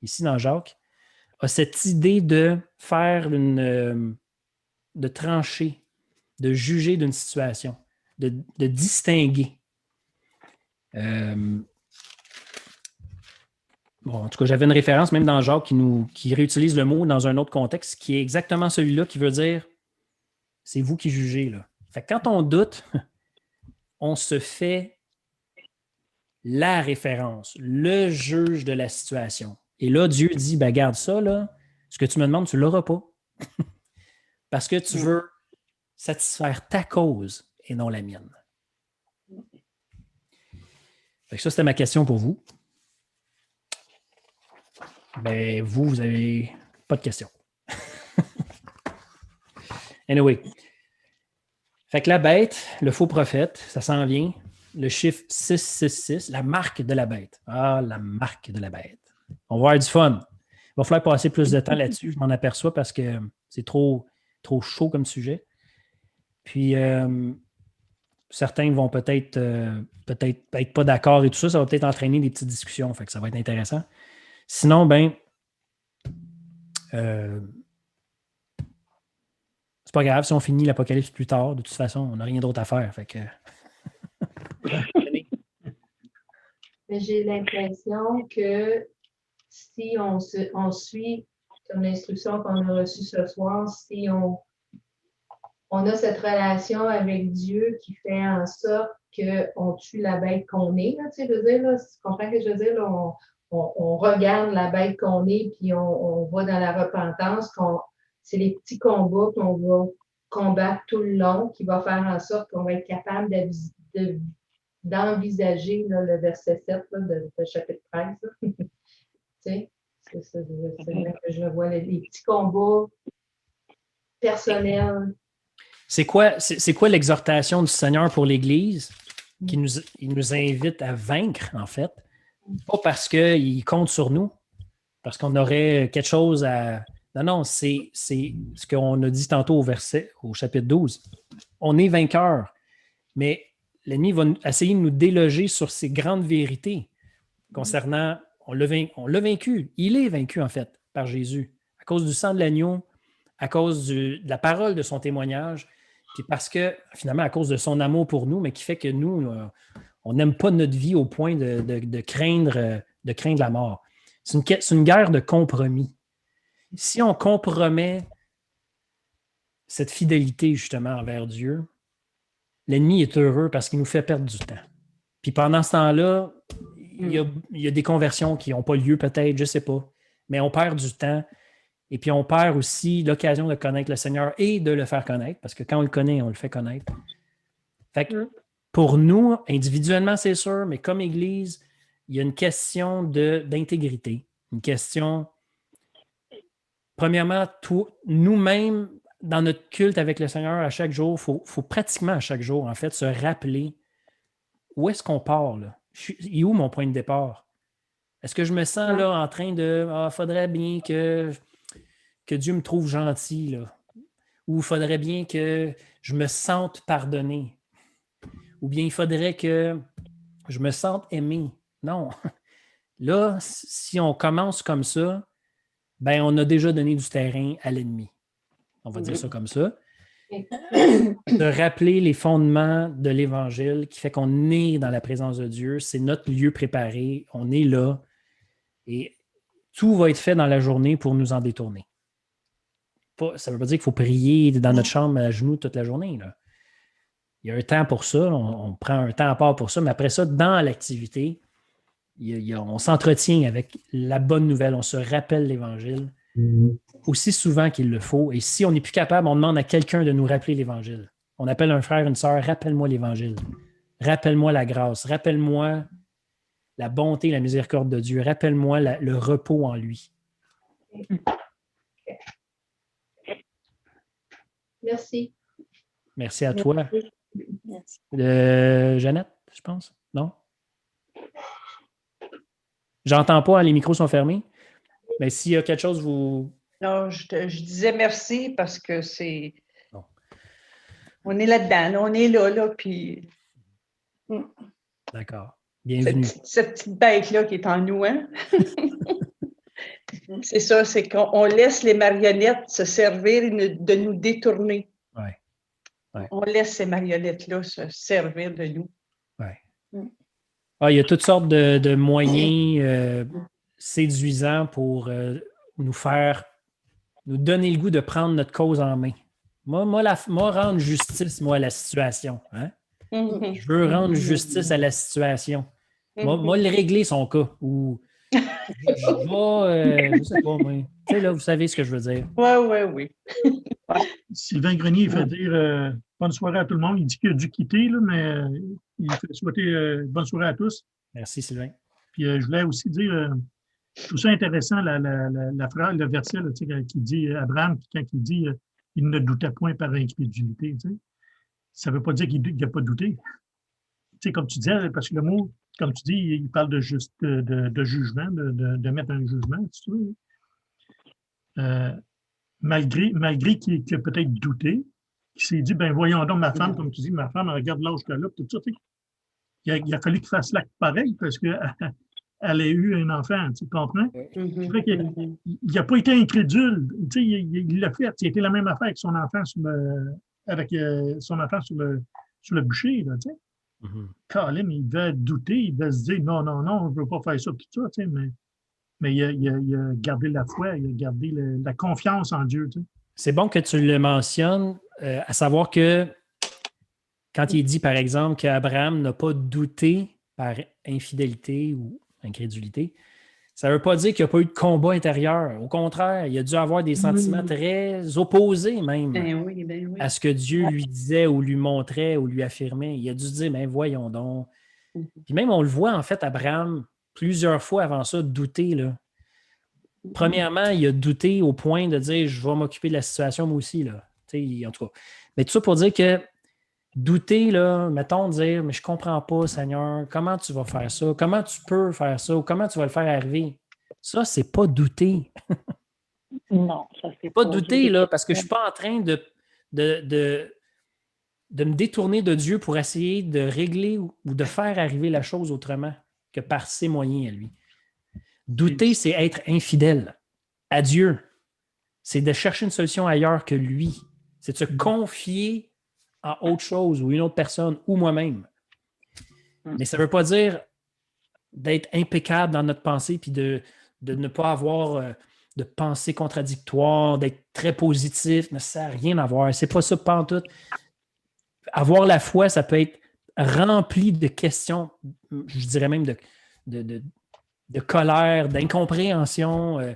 ici dans Jacques, a cette idée de faire de trancher, de juger d'une situation, de distinguer. Bon, en tout cas, j'avais une référence même dans Jacques qui réutilise le mot dans un autre contexte, qui est exactement celui-là qui veut dire c'est vous qui jugez. Là. Fait que quand on doute, on se fait la référence, le juge de la situation. Et là, Dieu dit, ben garde ça, là, ce que tu me demandes, tu ne l'auras pas. Parce que tu veux satisfaire ta cause et non la mienne. Fait que ça, c'était ma question pour vous. Ben, vous n'avez pas de question. Anyway. Fait que la bête, le faux prophète, ça s'en vient. Le chiffre 666, la marque de la bête. Ah, la marque de la bête. On va avoir du fun. Il va falloir passer plus de temps là-dessus, je m'en aperçois parce que c'est trop chaud comme sujet. Puis, certains vont peut-être être pas d'accord et tout ça. Ça va peut-être entraîner des petites discussions. Fait que ça va être intéressant. Sinon, c'est pas grave si on finit l'Apocalypse plus tard. De toute façon, on n'a rien d'autre à faire. Fait que... Mais j'ai l'impression que si on suit comme l'instruction qu'on a reçue ce soir, si on a cette relation avec Dieu qui fait en sorte qu'on tue la bête qu'on est, là, tu sais, je veux dire, là, tu comprends ce que je veux dire? Là, on regarde la bête qu'on est, puis on va dans la repentance, c'est les petits combats qu'on va combattre tout le long qui va faire en sorte qu'on va être capable d'envisager là, le verset 7 là, de chapitre 13. Tu sais, c'est là que je le vois, les petits combats personnels. C'est quoi l'exhortation du Seigneur pour l'Église? Il nous invite à vaincre, en fait. Pas parce qu'il compte sur nous, parce qu'on aurait quelque chose à... Non, c'est ce qu'on a dit tantôt au chapitre 12. On est vainqueur, mais l'ennemi va essayer de nous déloger sur ces grandes vérités concernant... On l'a vaincu. Il est vaincu, en fait, par Jésus, à cause du sang de l'agneau, à cause de la parole de son témoignage, puis parce que, finalement, à cause de son amour pour nous, mais qui fait que nous, on n'aime pas notre vie au point de craindre la mort. C'est une guerre de compromis. Si on compromet cette fidélité, justement, envers Dieu, l'ennemi est heureux parce qu'il nous fait perdre du temps. Puis pendant ce temps-là, il y a des conversions qui n'ont pas lieu, peut-être, je ne sais pas, mais on perd du temps. Et puis, on perd aussi l'occasion de connaître le Seigneur et de le faire connaître, parce que quand on le connaît, on le fait connaître. Fait que pour nous, individuellement, c'est sûr, mais comme Église, il y a une question d'intégrité. Une question, premièrement, nous-mêmes, dans notre culte avec le Seigneur à chaque jour, il faut pratiquement à chaque jour, en fait, se rappeler où est-ce qu'on part, là? Et où mon point de départ? Est-ce que je me sens là en train de « faudrait bien que Dieu me trouve gentil, là. » Ou il faudrait bien que je me sente pardonné. Ou bien il faudrait que je me sente aimé. Non. Là, si on commence comme ça, on a déjà donné du terrain à l'ennemi. On va dire ça comme ça. De rappeler les fondements de l'Évangile qui fait qu'on est dans la présence de Dieu. C'est notre lieu préparé. On est là. Et tout va être fait dans la journée pour nous en détourner. Ça ne veut pas dire qu'il faut prier dans notre chambre à genoux toute la journée. Là. Il y a un temps pour ça. On prend un temps à part pour ça. Mais après ça, dans l'activité, on s'entretient avec la bonne nouvelle. On se rappelle l'Évangile aussi souvent qu'il le faut. Et si on n'est plus capable, on demande à quelqu'un de nous rappeler l'Évangile. On appelle un frère, une sœur, rappelle-moi l'Évangile. Rappelle-moi la grâce. Rappelle-moi la bonté, la miséricorde de Dieu. Rappelle-moi le repos en lui. Merci. Merci à toi. Merci. Jeannette, je pense? Non? J'entends pas, les micros sont fermés. Mais s'il y a quelque chose, vous... Non, je disais merci parce que c'est... Bon. On est là-dedans, là, on est là, puis... D'accord. Bienvenue. Cette petite bête-là qui est en nous, hein? C'est ça, c'est qu'on laisse les marionnettes se servir et de nous détourner. Ouais. On laisse ces marionnettes-là se servir de nous. Ouais. Il y a toutes sortes de moyens séduisants pour nous donner le goût de prendre notre cause en main. Moi rendre justice, à la situation. Hein? Je veux rendre justice à la situation. Moi, le régler son cas. Ou je sais pas, moi. Tu sais, là, vous savez ce que je veux dire. Oui. Sylvain Grenier, il fait dire bonne soirée à tout le monde. Il dit qu'il a dû quitter, là, mais il fait souhaiter bonne soirée à tous. Merci, Sylvain. Puis je voulais aussi dire, je trouve ça intéressant, la phrase, le verset là, qui dit Abraham, quand il dit il ne doutait point par incrédulité. Tu sais. ça ne veut pas dire qu'il n'a pas douté. Tu sais, comme tu disais, parce que le mot, comme tu dis, il parle de jugement, de mettre un jugement, si tu veux. Malgré qu'il a peut-être douté, qu'il s'est dit, ben voyons donc, ma femme, comme tu dis, ma femme, elle regarde l'âge qu'elle a, tout ça, tu sais. Il a fallu qu'il fasse l'acte pareil parce qu'elle a eu un enfant, tu comprends? Il n'a pas été incrédule. Tu sais, il l'a fait. C'était la même affaire avec son enfant sur le bûcher, là, tu sais. Colin, il devait douter, il devait se dire non, on ne veut pas faire ça, tout ça, tu sais, mais il a gardé la foi, il a gardé la confiance en Dieu, tu sais. C'est bon que tu le mentionnes, à savoir que quand il dit, par exemple, qu'Abraham n'a pas douté par infidélité ou incrédulité, ça ne veut pas dire qu'il n'y a pas eu de combat intérieur. Au contraire, il a dû avoir des sentiments très opposés même à ce que Dieu lui disait ou lui montrait ou lui affirmait. Il a dû se dire, mais voyons donc. Puis même, on le voit, en fait, Abraham, plusieurs fois avant ça, douter, là. Premièrement, il a douté au point de dire, je vais m'occuper de la situation moi aussi, là. En tout cas. Mais tout ça pour dire que douter, là, mettons, dire, mais je ne comprends pas, Seigneur, comment tu vas faire ça? Comment tu peux faire ça? Ou comment tu vas le faire arriver? Ça, c'est pas douter. Non, ça c'est pas douter, là, parce que je ne suis pas en train de me détourner de Dieu pour essayer de régler ou de faire arriver la chose autrement que par ses moyens à lui. Douter, c'est être infidèle à Dieu. C'est de chercher une solution ailleurs que lui. C'est de se confier à autre chose ou une autre personne ou moi-même. Mais ça ne veut pas dire d'être impeccable dans notre pensée puis de ne pas avoir de pensée contradictoire, d'être très positif. Ça n'a rien à voir. C'est pas ça pantoute. Avoir la foi, ça peut être rempli de questions, je dirais même de colère, d'incompréhension.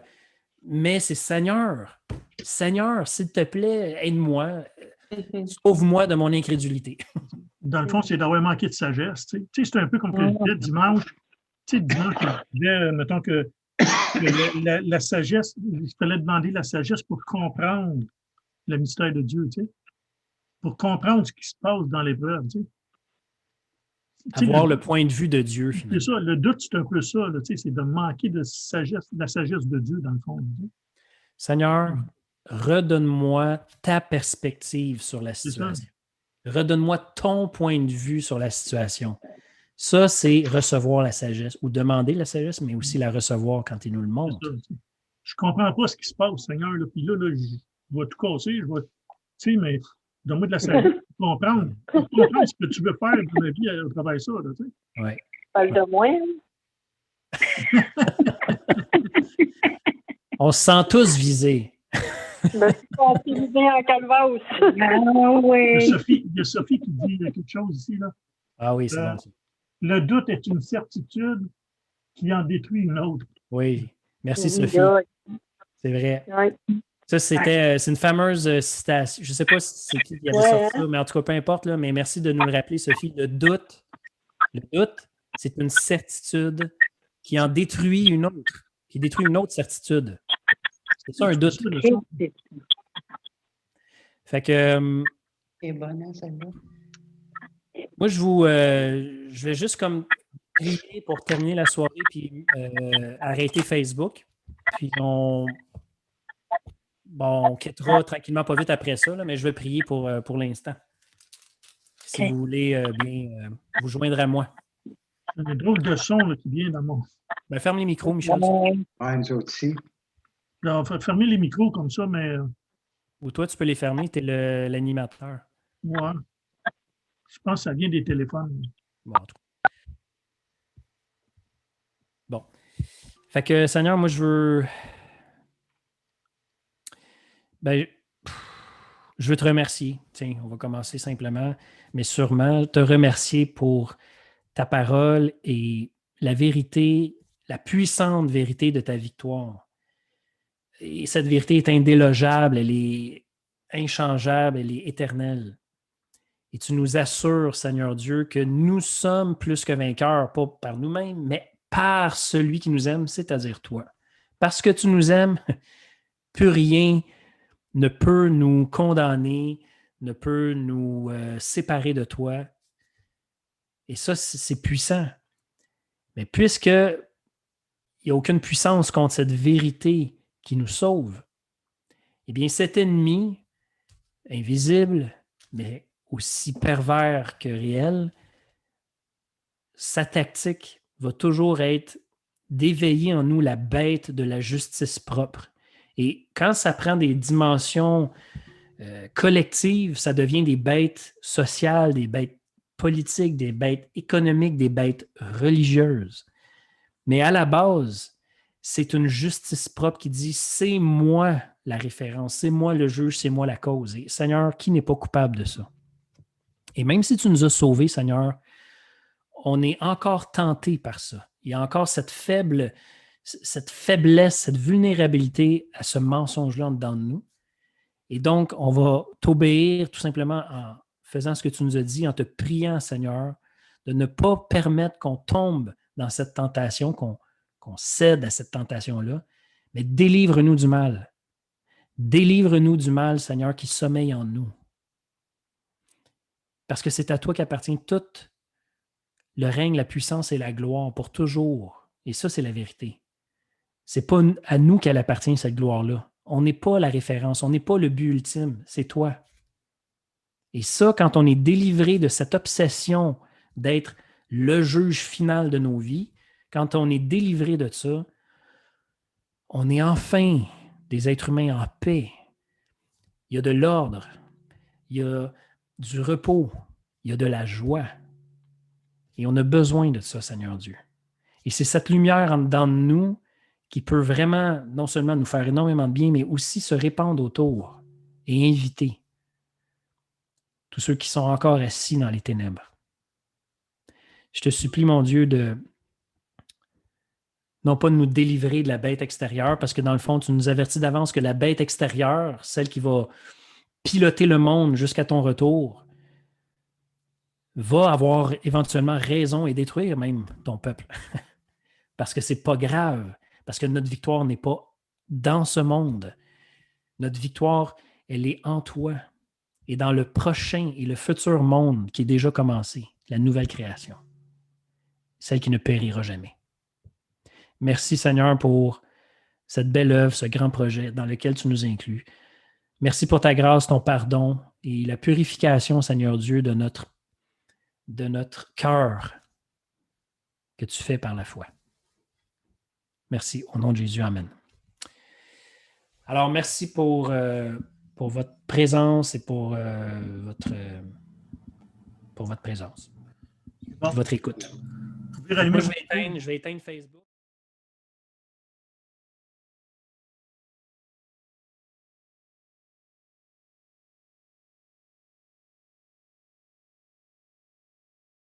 Mais c'est Seigneur, s'il te plaît, aide-moi. Sauve-moi de mon incrédulité. Dans le fond, c'est d'avoir manqué de sagesse. Tu sais, c'est un peu comme que je disais dimanche. Tu sais, dimanche, je disais, mettons que la sagesse, il fallait demander la sagesse pour comprendre le mystère de Dieu, tu sais, pour comprendre ce qui se passe dans l'épreuve. Tu sais. Avoir le point de vue de Dieu, finalement. C'est ça, le doute, c'est un peu ça, là, tu sais, c'est de manquer de la sagesse de Dieu, dans le fond. Tu sais. Seigneur, redonne-moi ta perspective sur la situation. Redonne-moi ton point de vue sur la situation. Ça, c'est recevoir la sagesse ou demander la sagesse, mais aussi la recevoir quand il nous le montre. Je ne comprends pas ce qui se passe, Seigneur. Là, puis là, je vais tout casser. Tu sais, mais donne-moi de la sagesse pour comprendre ce que tu veux faire dans ma vie à travers ça. Là, tu sais. Ouais. Parle de moi. On se sent tous visés. Je me suis sensibilisée en calvaire aussi. Ah, oui. Il y a Sophie qui dit quelque chose ici. Là. Ah oui, c'est bon. Le doute est une certitude qui en détruit une autre. Oui. Merci, Sophie. C'est vrai. Oui. Ça, c'est une fameuse citation. Je ne sais pas si c'est qui avait sorti ça, mais en tout cas, peu importe. Là, mais merci de nous le rappeler, Sophie. Le doute, c'est une certitude qui en détruit une autre, qui détruit une autre certitude. C'est ça un doute. Fait que. C'est bon, hein, celle-là. Moi, je vais juste comme prier pour terminer la soirée puis arrêter Facebook. Puis on quittera tranquillement, pas vite après ça, là, mais je vais prier pour l'instant. Si vous voulez bien vous joindre à moi. Il y a un drôle de son là, qui vient dans mon... Ben, ferme les micros, Michel. Ouais, nous autres aussi. Alors, fermer les micros comme ça, mais... Ou toi, tu peux les fermer, tu es l'animateur. Ouais. Je pense que ça vient des téléphones. Bon, en tout cas. Bon. Fait que, Seigneur, moi, je veux... Ben, je veux te remercier. Tiens, on va commencer simplement, mais sûrement te remercier pour ta parole et la vérité, la puissante vérité de ta victoire. Et cette vérité est indélogeable, elle est inchangeable, elle est éternelle. Et tu nous assures, Seigneur Dieu, que nous sommes plus que vainqueurs, pas par nous-mêmes, mais par celui qui nous aime, c'est-à-dire toi. Parce que tu nous aimes, plus rien ne peut nous condamner ne peut nous séparer de toi. Et ça, c'est puissant. Mais puisqu'il n'y a aucune puissance contre cette vérité qui nous sauve, eh bien, cet ennemi, invisible, mais aussi pervers que réel, sa tactique va toujours être d'éveiller en nous la bête de la justice propre. Et quand ça prend des dimensions collectives, ça devient des bêtes sociales, des bêtes politiques, des bêtes économiques, des bêtes religieuses. Mais à la base, c'est une justice propre qui dit « c'est moi la référence, c'est moi le juge, c'est moi la cause. » Et Seigneur, qui n'est pas coupable de ça? Et même si tu nous as sauvés, Seigneur, on est encore tenté par ça. Il y a encore cette faiblesse, cette vulnérabilité à ce mensonge-là en dedans de nous. Et donc, on va t'obéir tout simplement en faisant ce que tu nous as dit, en te priant, Seigneur, de ne pas permettre qu'on tombe dans cette tentation, qu'on cède à cette tentation-là, mais délivre-nous du mal. Délivre-nous du mal, Seigneur, qui sommeille en nous. Parce que c'est à toi qu'appartient tout le règne, la puissance et la gloire pour toujours. Et ça, c'est la vérité. C'est pas à nous qu'elle appartient, cette gloire-là. On n'est pas la référence, on n'est pas le but ultime, c'est toi. Et ça, quand on est délivré de cette obsession d'être le juge final de nos vies, quand on est délivré de ça, on est enfin des êtres humains en paix. Il y a de l'ordre, il y a du repos, il y a de la joie. Et on a besoin de ça, Seigneur Dieu. Et c'est cette lumière en dedans de nous qui peut vraiment non seulement nous faire énormément de bien, mais aussi se répandre autour et inviter tous ceux qui sont encore assis dans les ténèbres. Je te supplie, mon Dieu, non pas de nous délivrer de la bête extérieure, parce que dans le fond, tu nous avertis d'avance que la bête extérieure, celle qui va piloter le monde jusqu'à ton retour, va avoir éventuellement raison et détruire même ton peuple. Parce que c'est pas grave, parce que notre victoire n'est pas dans ce monde. Notre victoire, elle est en toi et dans le prochain et le futur monde qui est déjà commencé, la nouvelle création, celle qui ne périra jamais. Merci Seigneur pour cette belle œuvre, ce grand projet dans lequel tu nous inclus. Merci pour ta grâce, ton pardon et la purification, Seigneur Dieu, de notre cœur que tu fais par la foi. Merci. Au nom de Jésus, amen. Alors, merci pour votre présence et pour votre présence, votre écoute. Moi, je vais éteindre Facebook.